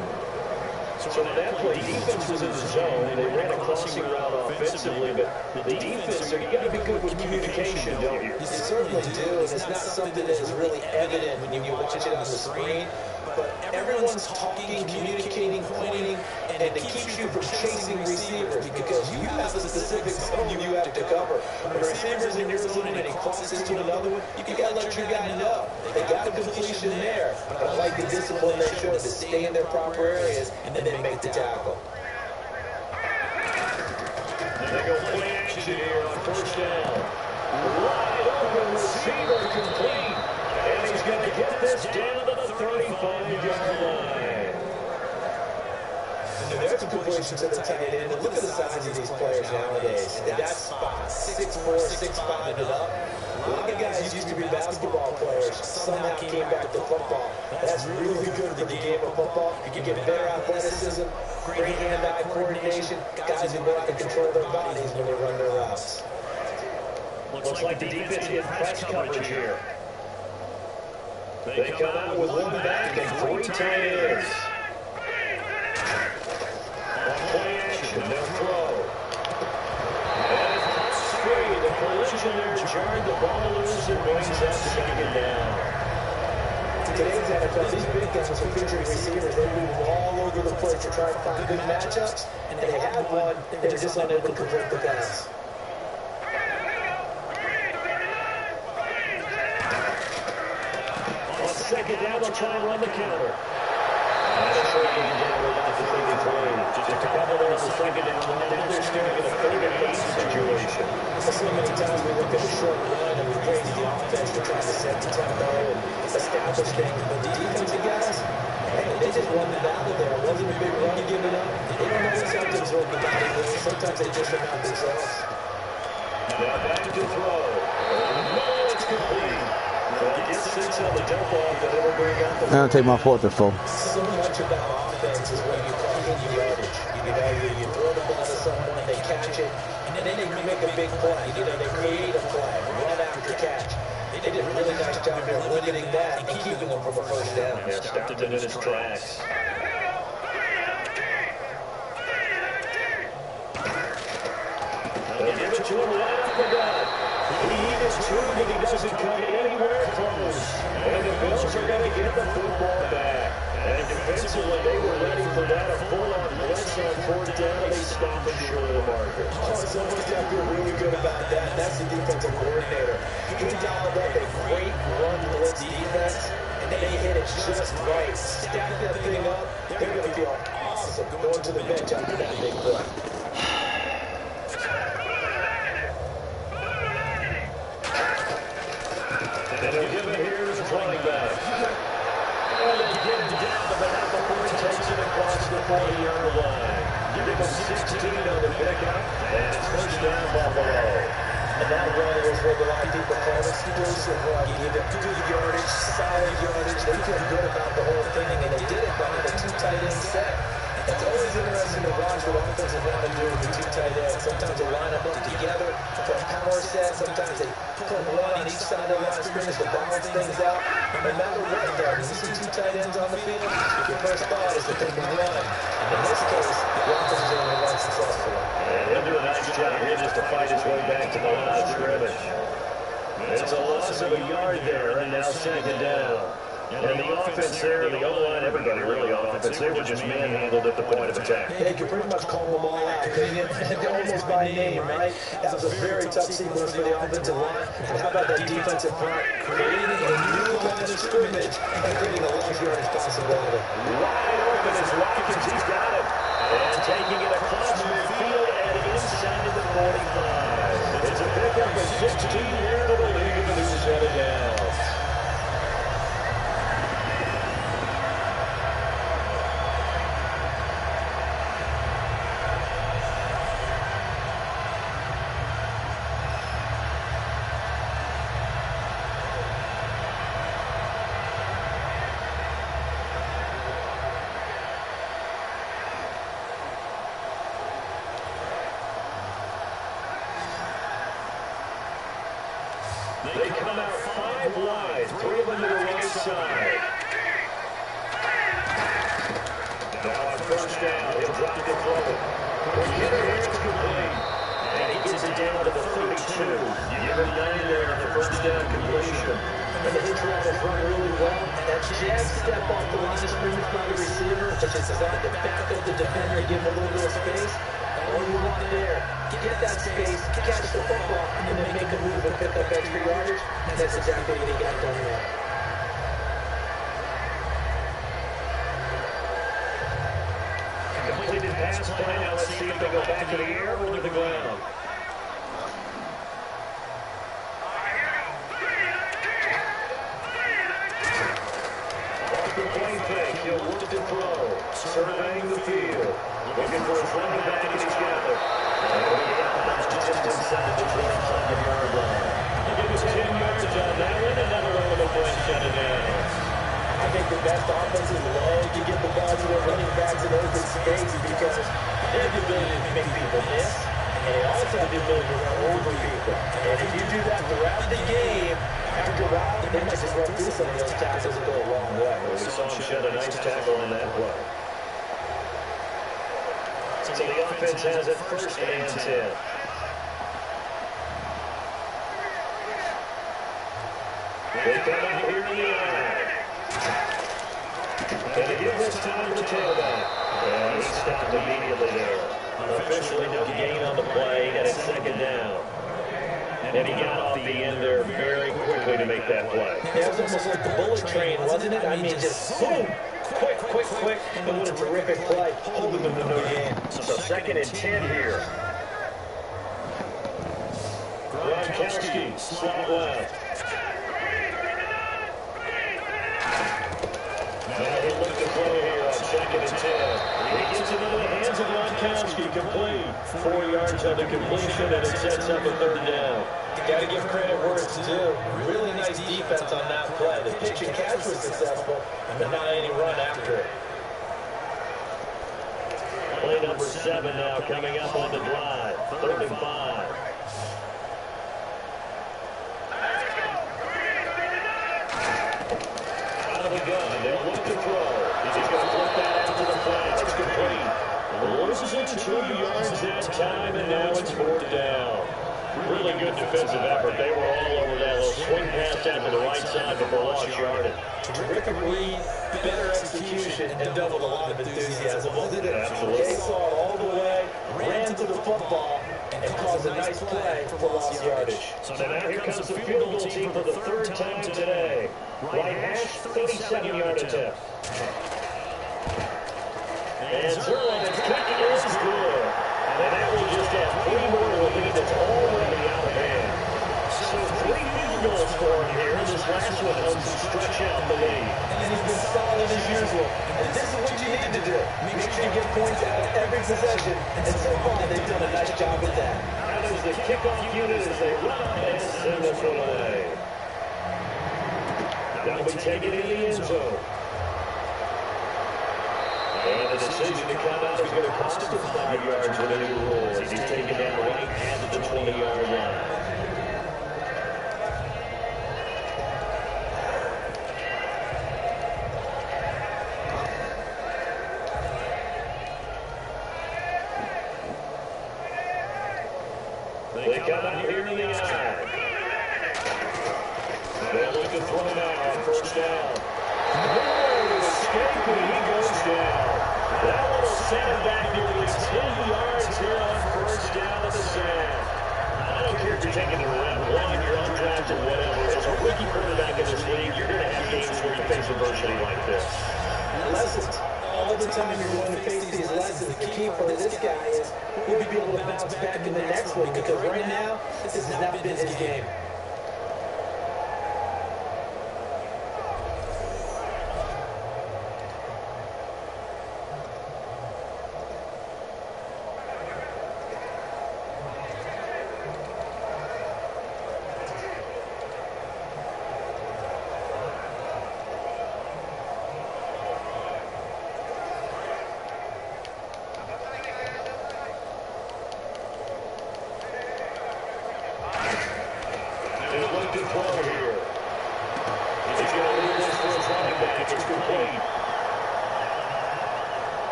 So on that play, defense was in the zone. They ran a crossing route offensively, but the defense, you got to be good with communication, don't you? You certainly do, and it's not something that is really evident when you watch it on the screen. But everyone's talking, communicating, pointing, and it keeps you from chasing receivers because you have a specific zone you have to cover. When the receiver's in your zone and he crosses to another one, you got to let your guy know. They got the completion there, but I like the discipline they showed to stay in their proper areas and then make the tackle. They go play action here on first down. Wide open receiver complete. And he's going to get this down to the 35-yard line. And there's completion to the tight end. And look at the size of these players nowadays. And that spot, 6'4", 6'5", and up. A lot of guys used to be basketball players. Somehow came back to football. That's really good for the game of football. You can get better athleticism, great hand-eye coordination. Guys who know how to control their bodies when they run their routes. Looks like the defense gets press coverage here. They come out with one back and 3 tight ends. On play action, they'll throw. And it's crossed free. The collision there jarred the ball loose and brings that second down. Today's NFL, these big guys are featured receivers. They move all over the place to try to find good matchups, and they have one, and they're just unable to convert the pass. Second down, they'll try and run the counter. And it's taken down without the big play. Just a couple on the second down. Now they're staring at a 3rd-and-8 situation. So many times we look at a short run and we praise the offense for trying to set the tempo and establish things. But the defensive guys, hey, they just won the battle there. It wasn't a big run given up. They don't always have to absorb the body blow. Sometimes they just don't have themselves. Now back to throw. No, it's complete. I'm going to take my 4th and 4. So much about offense is when you clock in your yardage. You throw the ball to someone, they catch it, and then they make a big play. They create a play, run after catch. They did a really nice job there limiting that and keeping them from a first down. Yeah, stopped him in his tracks. They'll give it to him right up the gut. He needed 2, but he doesn't come anywhere close. And the Bills are going to get the football back. And defensively, Defensively, they were ready for that. A full-on blitz on fourth down, and they stopped him short of the marker. Oh, someone's got to feel really good about that. That's the defensive coordinator. He dialed up a great run blitz defense, and they hit it just right. Stack that thing up. They're going to feel awesome going to the bench after that big play. And they'll give it here to the running back. And they get it down to the half a point, takes it across the 40-yard line. Give him 16 on the pickup, and it's first down Buffalo. And that run was what a lot of people call explosive run. He gave it good yardage, solid yardage. They feel good about the whole thing, and they did it behind a two tight end set. It's always interesting to watch what offenses want to do with the two tight ends. Sometimes they line up together for a power set. Sometimes they put one on each side of the line of scrimmage to balance things out. No matter what, though, when you see two tight ends on the field, your first thought is that they can run. And in this case, the offense is going to run successfully. And he'll do a nice job here just to fight his way back to the line of scrimmage. It's a loss of a yard there, and now second down. And the offense there, the O-line, everybody really on offense, they were just manhandled at the point of attack. Yeah, you could pretty much call them all out, couldn't you? Almost by name, right? That was a very tough sequence for the offensive line. And how about that defensive front? Creating a new line of scrimmage and getting a large yardage possibility. Wide open is Watkins, he's got it. And taking it across midfield and inside of the 45. It's a pickup of 16 here to the lead, and he's headed down. They come out 5 wide, 3 of them to the right side. Now on first down, he'll drop the throw. Hitter here is complete. And he gets it down to the 32. Give him 9 there on the first down completion. And the hitch route is run really well. And that jag step off the line of scrimmage by the receiver, which is designed to back up the defender, give him a little bit of space. All you want there, get that space, catch the football, and then make a move and pick up extra yardage. And that's exactly what he got done there. Completed pass play. Now let's see if they go back to the air or to the ground. Off the play fake, he'll look to throw. Surveying the field. Looking for his running back, and he's got it. Just inside the 25-yard line. He gives 10 yards on that one. Another one of the points shut it down. I think the best offenses love to get the ball to their running backs in open space because they have the ability to make people miss, and they also have the ability to run over people. And if you do that throughout the game, after a while, they might just run through some of those tackles and go a long way. We saw him shed a nice tackle on that play. So the offense has it first and 10. They come out here in the eye. And they give this time to the tailback. And he stopped immediately there. Officially no gain on the play, and it's second down. And he got off the end there very quickly to make that play. It was almost like the bullet train, wasn't it? I mean, just boom, quick, and what a terrific play, holding them to no gain. So second and 10 here. Gronkowski, slot left. Now he looks to throw here on second and 10. He gets it into the hands of Gronkowski, complete. 4 yards on the completion, and it sets up a third down. Got to give credit where it's due. Really nice defense on that play. The pitch and catch was successful, but not any run after it. Play number 7 now coming up on the drive. 3rd and 5. Out of the gun, they'll look to throw. He's going to flip that out to the flat. It's complete. Loses 2 yards that time, and now it's 4th down. Really good defensive effort. They were all over that little swing pass out to the right side before lost yardage. Terrific read. Better execution and doubled a lot of enthusiasm, wasn't it? Absolutely. They saw it all the way, ran to the football, and caused a nice play for lost yardage. So now here comes the field goal team for the third time today. Right hash, 37-yard attempt. And Zerlin's kick is good. And that will just add 3 more to a lead that's already out of hand. So 3 field goals for him here. This last one helps him stretch out the lead. And he's been solid as usual. And this is what you need to do. Make sure you get points out of every possession. And so far, they've done a nice job with that. Now there's the kickoff unit as they run up and send this one away. Now we take it in the end zone. And the decision to come out is going to cost him 5 yards with a new rule as he's taken down right at the 20-yard line. They come out here in the eye. They'll look to throw now on first down. No escape, and he goes down. That one will send him back nearly 10 yards here on first down at the snap. I don't care if you're taking the round one, you're undrafted, whatever. As a rookie quarterback in this league, you're going to have games where you face adversity like this. Lessons. All the time you're going to face these lessons. The key for this guy is will he be able to bounce back in the next one? Because right now, this has not been his game.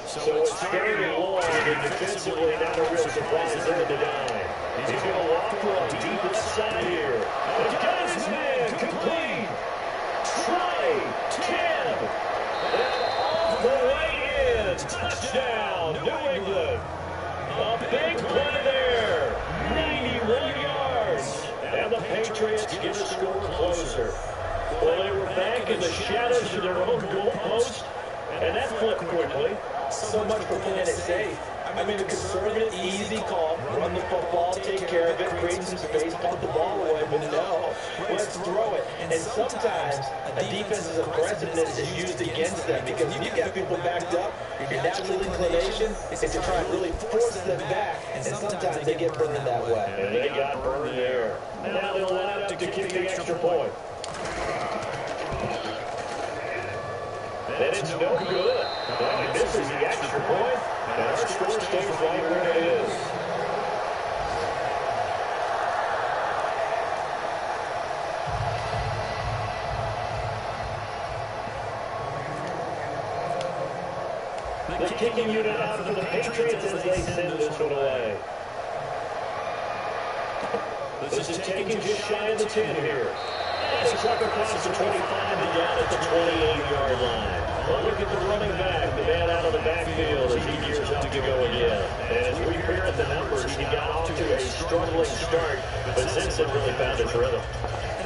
So it's very long and defensively not a real surprise into the dime. He's going to walk for a deep left side here. And got his man complete. Try 10. And off the way in. Touchdown, New England. A big play there. 91 yards. And the Patriots get a score closer. Well, they were back in the shadows of their own goalpost. And that flipped quickly. So much for playing it safe. I mean, a conservative, easy call. Run the football, take care of it, create some space, punt the ball away. But no, let's throw it. And sometimes a defense's aggressiveness is used against them because if you get people backed up, your natural inclination is to try and really force them back. And sometimes they get burned that way. And they got burned there. Now they'll line up to kick the extra point. And it's no good. And this is the extra point. And our score stays right where it is. The kicking unit out for the Patriots as they send this one away. This is taking just shy of the 10 here. And it's up across the 25 and down at the 28-yard line. Well, look at the running back, the man out of the backfield as he gears up to go again. And as we hear at the numbers, he got off to a struggling start, but since then really found his rhythm.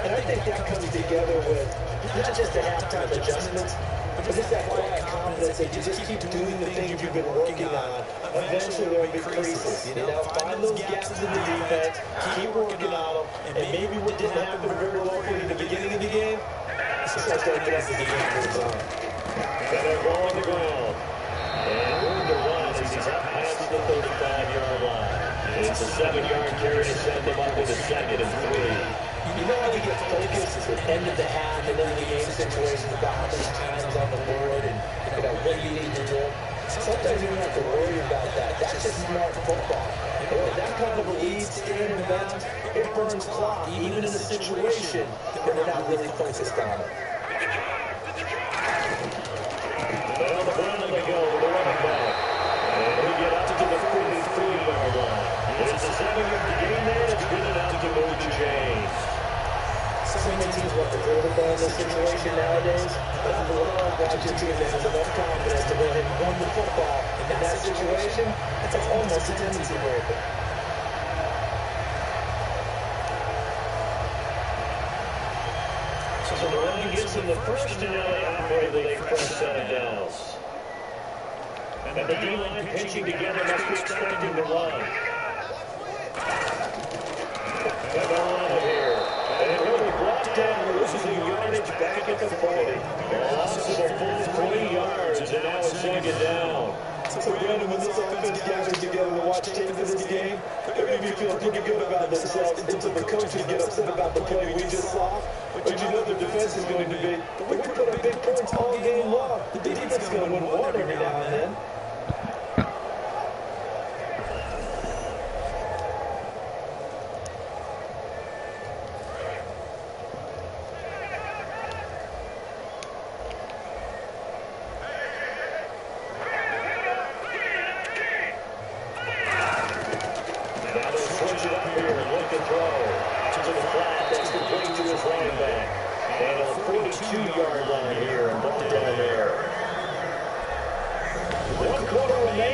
And I think that comes together with not just the halftime adjustments, but just that quiet confidence that you just keep doing the things you've been working on. Eventually there will be creases. You know, find those gaps in the defense, keep working on them, and maybe what didn't happen very well for you at the beginning of the game, it's not going to get as the game moves on. Got that ball on the ground. And room to run as he's up past the 35-yard line. It's a 7-yard carry to send them up with a 2nd and 3. You know how we get focused at the end of the half and then the game situations about how many times on the board and what you need to do. Sometimes you don't have to worry about that. That's just smart football. With that kind of a lead, staying in bounds, it burns clock, even in a situation where they're not really focused on it. On the ground they go with the running back. And we get up to the 43-yard line. It's a 7-yard gain there. It's good enough to move the chains. So many teams want to throw the ball in this situation nowadays. But I'm a little watching team that has enough confidence to go ahead and run the football in that situation. It's almost a tendency breaker. So the run gets in the first, and now they operate the first set of downs. And the D-line pinching together must be expecting the run. And the run here. And it really brought down losing yardage back at the 40. Loss of a full 3 yards, and now it's second down. So Brandon, when this offense gathers together to watch tape of this game, they're going to be feeling pretty good about themselves until the coaches get upset about the play we just saw. But you know their defense is going to be, we put up big points all game long. The defense is going to win one every now and then.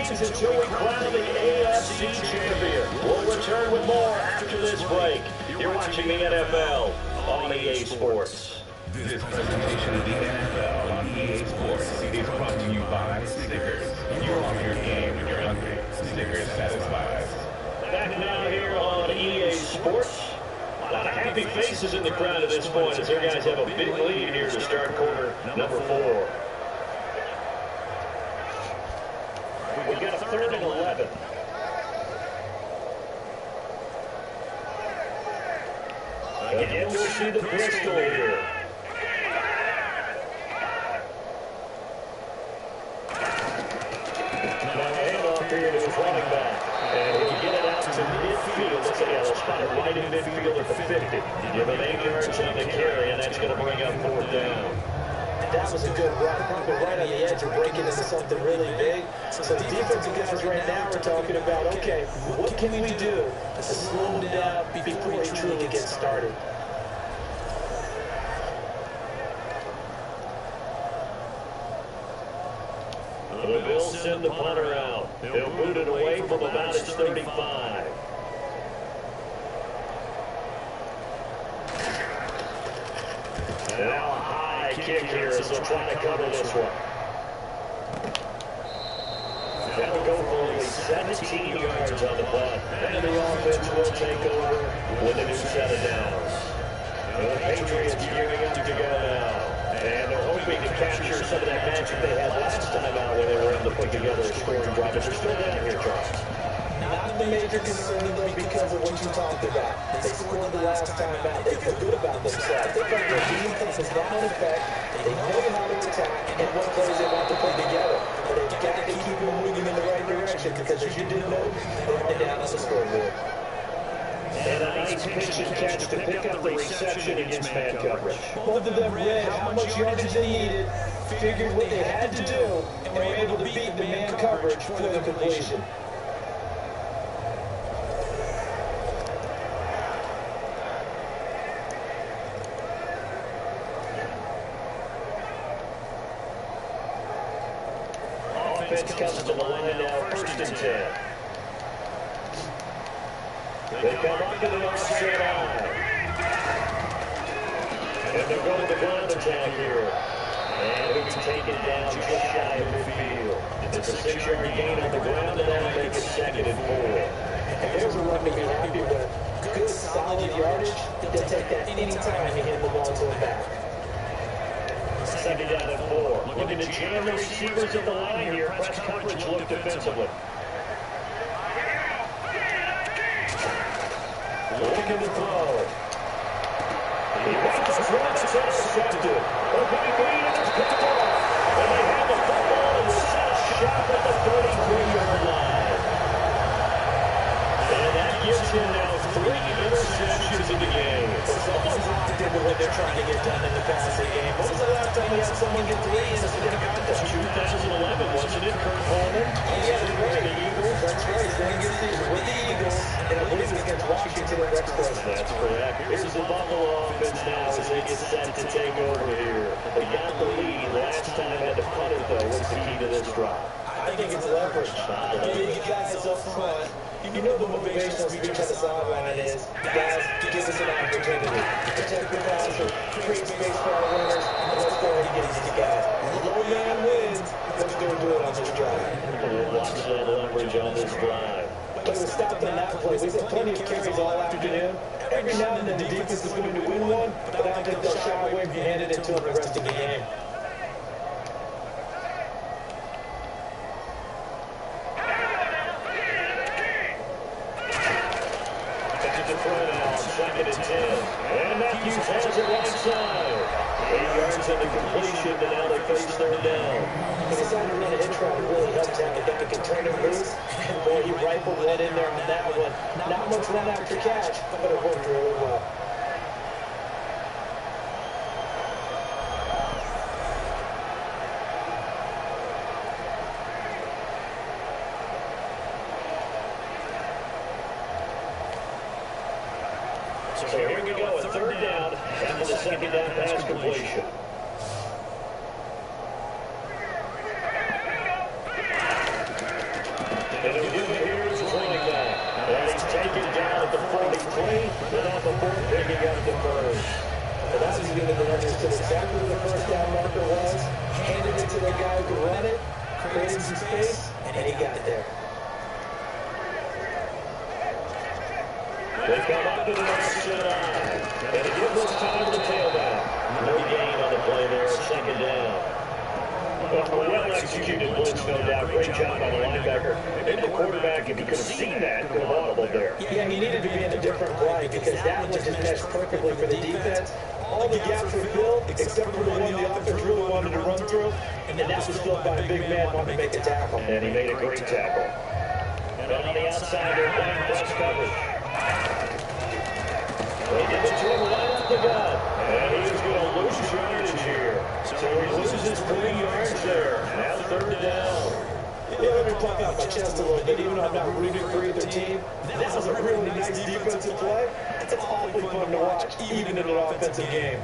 Until we crown the AFC champion. We'll return with more after this break. You're watching the NFL on EA Sports. This presentation of the NFL on EA Sports is brought to you by Snickers. You're on your game when you're hungry. Snickers satisfies. Back now here on EA Sports. A lot of happy faces in the crowd at this point as their guys have a big lead here to start quarter number 4. We've got a 3rd and 11. Again, we'll see the Bristol here. Now a handoff here to his running back. And he'll get it out to midfield. Let's say he'll spot it right in midfield at the 50. Give him 8 yards on the carry, and that's going to bring up 4th down. That was a good run, probably right on the edge of breaking into something really big. So the defensive guys right now are talking about, okay, what can we do to slow him down before he truly gets started? The Bills send the punter out. He'll boot it away from about his 35. Now a high kick here as they'll try to cover this one. That'll go for only 17 yards on the punt. And the offense will take over with a new set of downs. The Patriots gearing up to go now. And they're hoping to capture some of that magic they had last time out when they were able to put together a scoring drive. But they're still down here, Charles. Not the major concern, though, because of what you talked about. They scored the last time out. They feel good about themselves. They got their defense is now in effect. They know how to attack and what plays they want to put together. But they've got to keep them moving in the right direction because, as you did know, they're down on the scoreboard. And a nice pitch and catch to pick up the reception against man coverage. Both of them read how much yardage they needed, figured what they had to do, and were able to beat the man coverage for the completion. Offense comes to the line now, 1st and 10. They come up to the offset line. And they're going to ground attack here. And he'll be taken down just shy of midfield. It's a 6-yard gain on the ground, and that'll make it 2nd and 4. And there's a run to be happy with. Good, solid yardage. They'll take that any time you hand the ball to him back. 2nd down and 4. Looking to jam the receivers at the line here. Press coverage look defensively. Looking to throw. He wants to run. It's intercepted. A big lead, and it's picked off. And they have the football and set a shot at the their next play. That's correct. Here's the Buffalo offense now as they get set to take over here. They got the lead last time, had to punt it though. What's the key to this drive? I think it's leverage. You guys up front, you know the motivational speech on the sideline is, guys, give us an opportunity. Protect the passer, create space for our runners, and let's go ahead and get these guys. Low man wins. Let's go do it on this drive. We'll watch that leverage on this drive. But it was stopped on that play. We've had plenty of carries all afternoon. Every now and then the defense is going to win one, but I don't think they'll shy away from handing it to them the rest of the game. Second and 10. And Matthews has it right side. 8 yards on the completion, and now they face third down. He decided to run an hitch route really helped him. The guy could turn him loose. And boy, he rifled one in there on that one. Not much run after catch, but it worked really well. So here we go, a third down after the second down pass completion. And the given here is running back. And he's taken down at the 43, then off the 4, picking up the first. But that's as good as the understood exactly where the first down marker was, handed it to the guy who could run it, created some space, and he got there. They come up to the offset eye. And it gives us time to the tailback. No gain on the play there, second down. Well executed blitz, no doubt. Great job on the linebacker. And the quarterback, if he could have seen that, could have audibled there. Yeah, he needed to be in a different play because that one just meshed perfectly for the defense. All the gaps were filled except for the one the offense really wanted to run through, and that was filled by a big man wanting to make a tackle. And he made a great tackle. And on the outside, they're playing press coverage. They give it to him right up the gut. And he's going to lose yardage here. So he loses 3 yards there. Now third down. Yeah, let me puff out my chest a little bit, even though I'm not rooting for either team. That was a really nice defensive play. It's awfully fun to watch, even in an offensive game.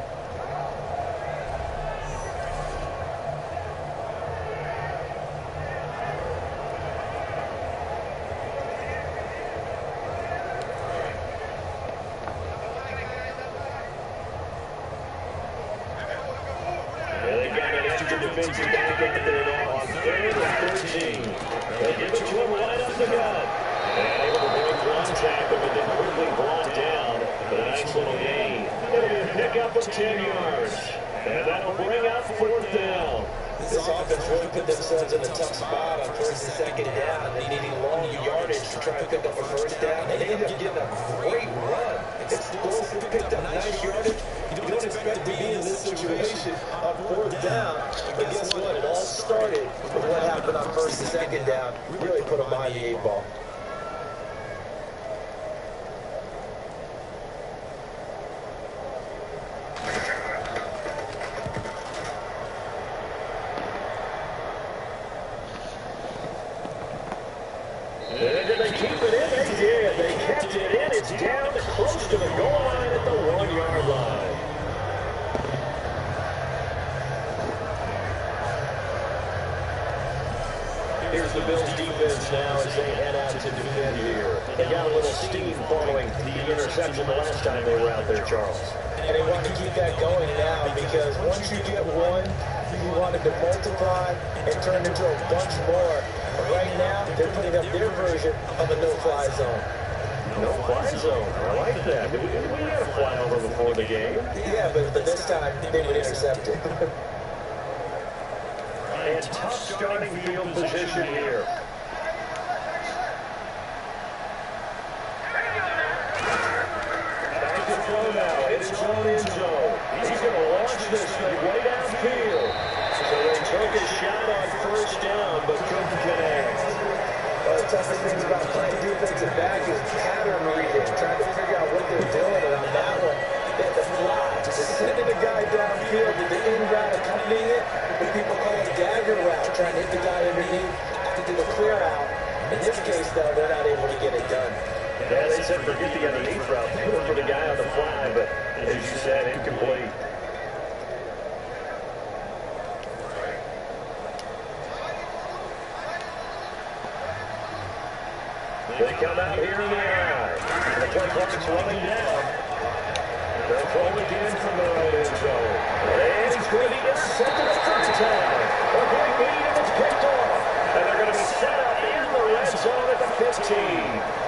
Defensive back out there now on 3rd and 13. They give it to him right up the gut. And able to break one tackle, but then quickly brought down. But a nice little gain. It'll be a pickup of 10 yards. And that'll bring up 4th down. This offense really put themselves in a tough spot on 1st and 2nd down. They needed long yardage to try and pick up a 1st down. And they ended up getting a great run. Explosive, picked up nice yardage. You don't expect to be in this situation on 4th down. But guess what? It all started with what happened on 1st and 2nd down. Really put them on the 8 ball. And did they keep it in? They did. They kept it in. It's down close to the goal line at the 1-yard line. Here's the Bills defense now as they head out to defend here. They got a little steam following the interception the last time they were out there, Charles. And they want to keep that going now because once you get one, you want it to multiply and turn into a bunch more. But right now, they're putting up their version of a no-fly zone. No-fly zone. I like that. We had a flyover before the game. Yeah, but this time, they would intercept it. And tough starting field position here. Back to throw now. It's his own end zone. He's going to launch this thing way downfield. So they took a shot on 1st down, but couldn't connect. One of the toughest things about playing defensive back is pattern reading, trying to figure out what they're doing. And on that one, they had to fly. Just sending the guy downfield with the in route accompanying it. What people call a dagger route, trying to hit the guy underneath to do the clear out. In this case, though, they're not able to get it done. Yeah, they said forget the underneath route. They were for the guy on the fly, but as you said, incomplete. They come out here in the eye. The play clock's running down. They'll throw it in from the right end zone. And he's going to get intercepted the first time. A great lead and it's picked off. And they're going to be set up in the red zone at the 15.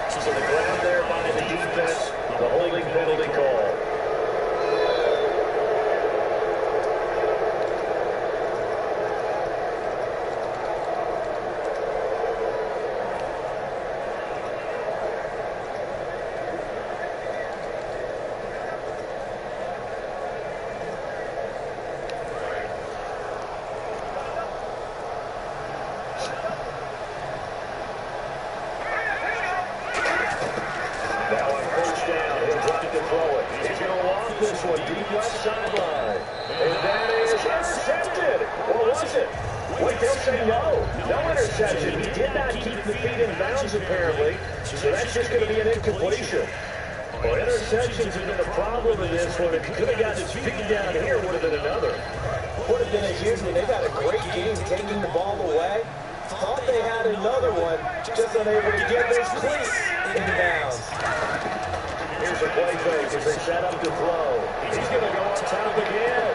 To the ground there by the defense, the holding penalty call. This one deep left sideline. And that is intercepted. Or was it? Wait, they'll say no. No interception. He did not keep the feet in bounds, apparently. So that's just going to be an incompletion. Well, interceptions have been a problem in this one. If he could have gotten his feet down here, it would have been another. Would have been a huge one. They've had a great game taking the ball away. Thought they had another one, just unable to get those cleats in bounds. Here's a play fake as they set up to throw. He's going to go on top again.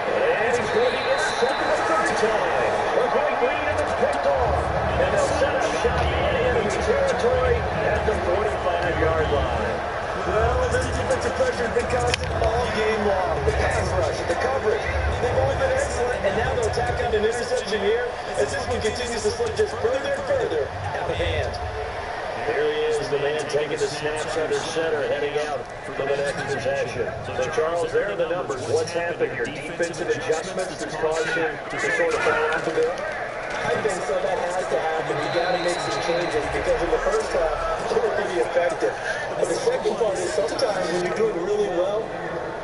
And he's going to get intercepted the third time. A great lead and it's picked off. And they'll set up shot in enemy territory at the 45-yard line. Well, this defensive pressure has been constant all game long. The pass rush, the coverage, they've all been excellent. And now they'll tack on an interception here as this one continues to slip just further and further out of hand. Here he is, the man taking the snaps under center, heading out for the next possession. So, Charles, there are the numbers. What's happened here? Defensive adjustments that's caused him to sort of fall off a bit? I think so. That has to happen. You got to make some changes because in the first half, they were pretty effective. But the second part is sometimes when you're doing really well,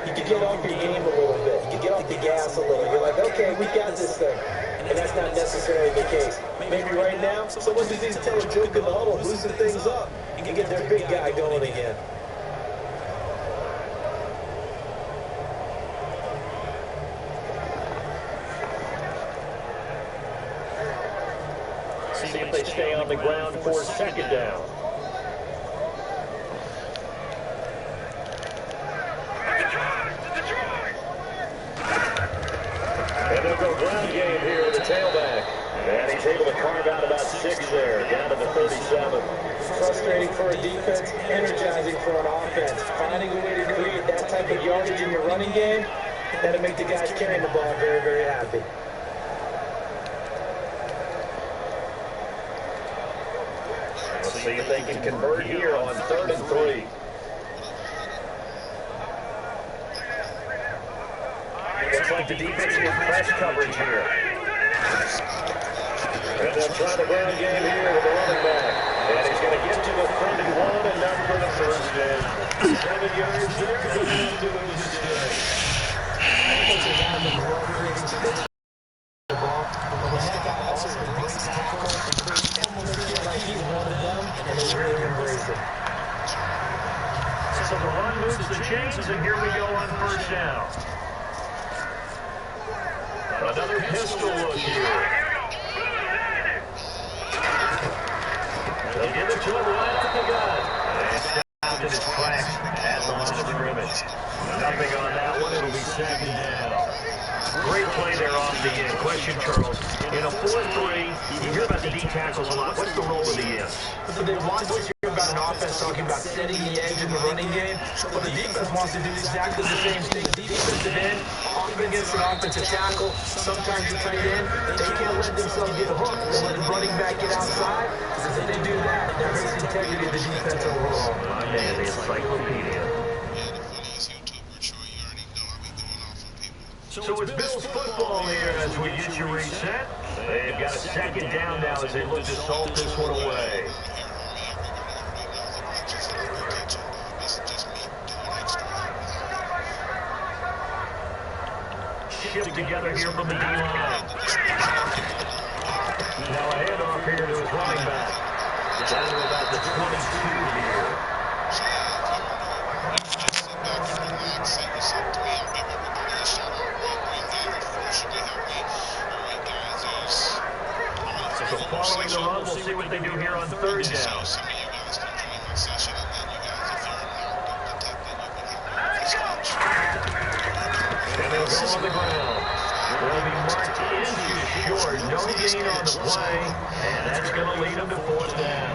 you can get off your game a little bit. You can get off the gas a little. You're like, okay, we got this thing. And that's not necessarily the case. Maybe right now, someone just needs to tell a joke in the huddle, loosen things up, and get their big guy going again. See if they stay on the ground for second down. And they'll go ground game here with the tailback. And he's able to carve out about 6 there, down to the 37. Frustrating for a defense, energizing for an offense. Finding a way to create that type of yardage in your running game, that'll make the guys carrying the ball very, very happy. Let's see if they can convert here on 3rd and 3. Looks like the defense gets press coverage here. And they'll try the ground game here with the running back. And he's going to get to the 31 and not for the first down. 7 yards there. So the run moves the chains, and here we go on first down. Another pistol look here. They'll give it to him right out the gun. And stopped in his tracks at the line of scrimmage. Nothing on that one. It'll be second down. Great play there off the end. Question, Charles. In a 4-3, you hear about the D tackles a lot. What's the role of the ends? So they want to hear about an offense talking about setting the edge in the running game, but the defense wants to do exactly the same thing. The defensive end, often against an offensive tackle, sometimes the tight end, they can't let themselves get hooked. They let the running back get outside. If they do that, that hurts the integrity of the defense overall. My man, the encyclopedia. So it's Bills football here as we get you reset. They've got a second down now as they look to salt this one away. shipped together here from the D-line. Now a handoff here to his running back. Down to about the 22 here. So following the run, we'll see what they do here on third down. And they'll go on the ground. They'll be marked inches short. No gain on the play. And that's going to lead them to fourth down.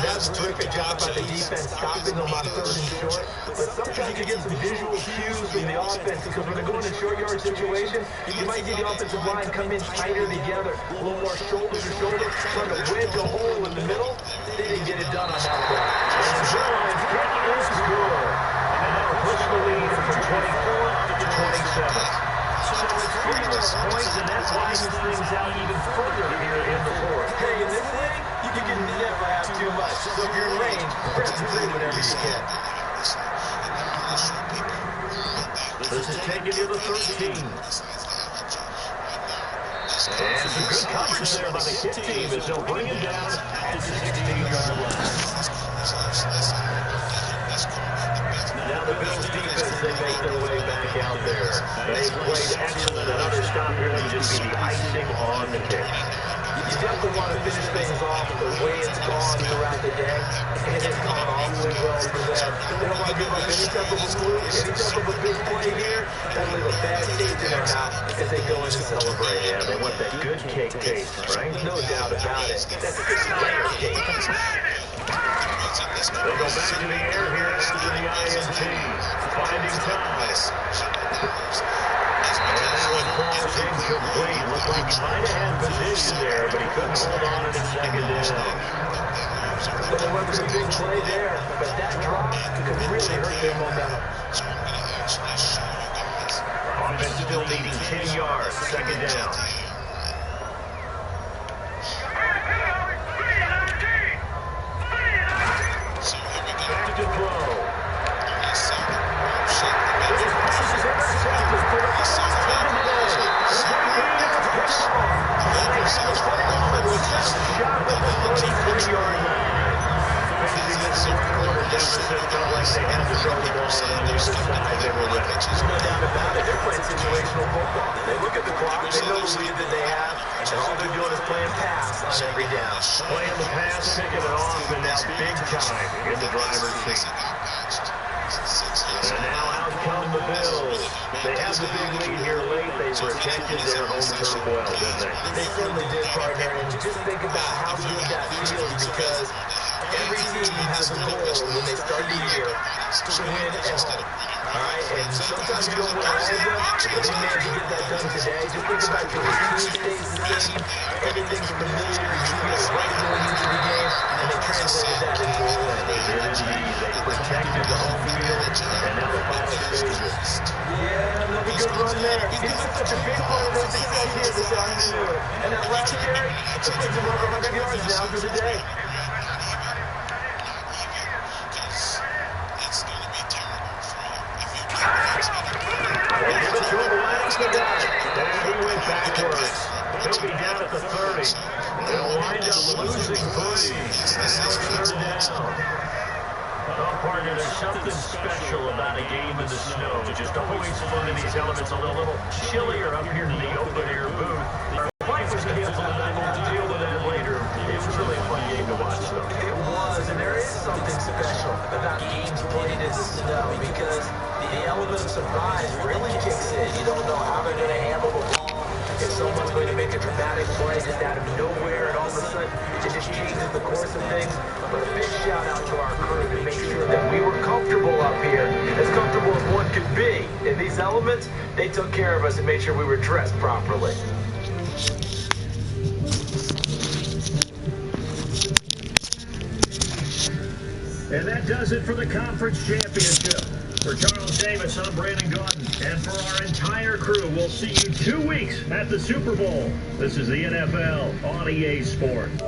That's a terrific job by the defense, stopping them on third and short. But sometimes you can get some visual cues from the offense, because when they go in a short yard situation, you might see the offensive line come in tighter together, a little more shoulder to shoulder, trying to wedge a hole in the middle. They didn't get it done on that play. And the Giants kick is good. And that'll push the lead from 24 to 27. So it's 3 more points, and that widens things out even further here in the fourth. Hey, in this league, you can never have too much. So if you're in range, press play whenever you can. This is taking you to 13. And some good coverage there by the kick team as they'll bring him down at the 16-yard line. Now the Bills defense, they make their way back out there. They played excellent. Another stop here would just be the icing on the cake. You definitely want to finish things off the way it's gone throughout the day. And it's gone awfully well for them. They don't want to give up any type of a fluke, any type of a big play here. That'll leave a bad taste in their mouth as they go in and celebrate. Yeah, they want that good cake taste, right? No doubt about it. That's a good layer cake. They go back to the air here after the INT. Finding ties. And that one falls incomplete. Looked like he might have had position there, but he couldn't hold on to the second down. But there was a big play there, but that drop could really hurt their momentum. Offense still needing 10 yards. Second down. Back to throw. This pass is intercepted for the first time today. And they have the football and will set a shot at the 33-yard line. Facing this fourth-quarter deficit, felt like they had to throw the ball, and on the other side, they were ready. No doubt about it. They're playing situational football. They look at the clock, they know the lead that they have, and all they're doing is playing pass on every down. Playing the pass, picking it off, and now big time in the driver's seat. And now out come the Bills. They have the big lead here late. They protected their home turf well, didn't they? They certainly did, partner. And just think about how good that feels, because every team has a goal when they start the year to win at home. All right? And sometimes you don't win all of them, but you manage to get that done today. Just think about your routine stays the same. Everything's familiar. You feel right going into the game, and they translated that into a win. They did indeed. They protected the home field, and now the final stages. Yeah, another good run there. He's been such a big part of their success here this afternoon. And that last carry, it brings him over 100 yards now for the day. They give it to him right off the bat. And he went backwards. He'll be down at the 30. They'll wind up losing 3. And now it's third down. Oh, partner, there's something special about a game in the snow. Just always fun in these elements. A little chillier up here in the open-air booth. The fight was canceled, and we'll deal with that later. It was really a fun game to watch, though. It was, and there is something special about games played in the snow, because the element of surprise really kicks in. You don't know how they're going to handle the ball. If someone's going to make a dramatic play just out of nowhere, and all of a sudden it just changes the course of things. But a big shout out to our crew to make sure that we were comfortable up here, as comfortable as one could be. In these elements, they took care of us and made sure we were dressed properly. And that does it for the conference championship. For Charles Davis, I'm Brandon Gordon. And for our entire crew, we'll see you 2 weeks at the Super Bowl. This is the NFL on EA Sports.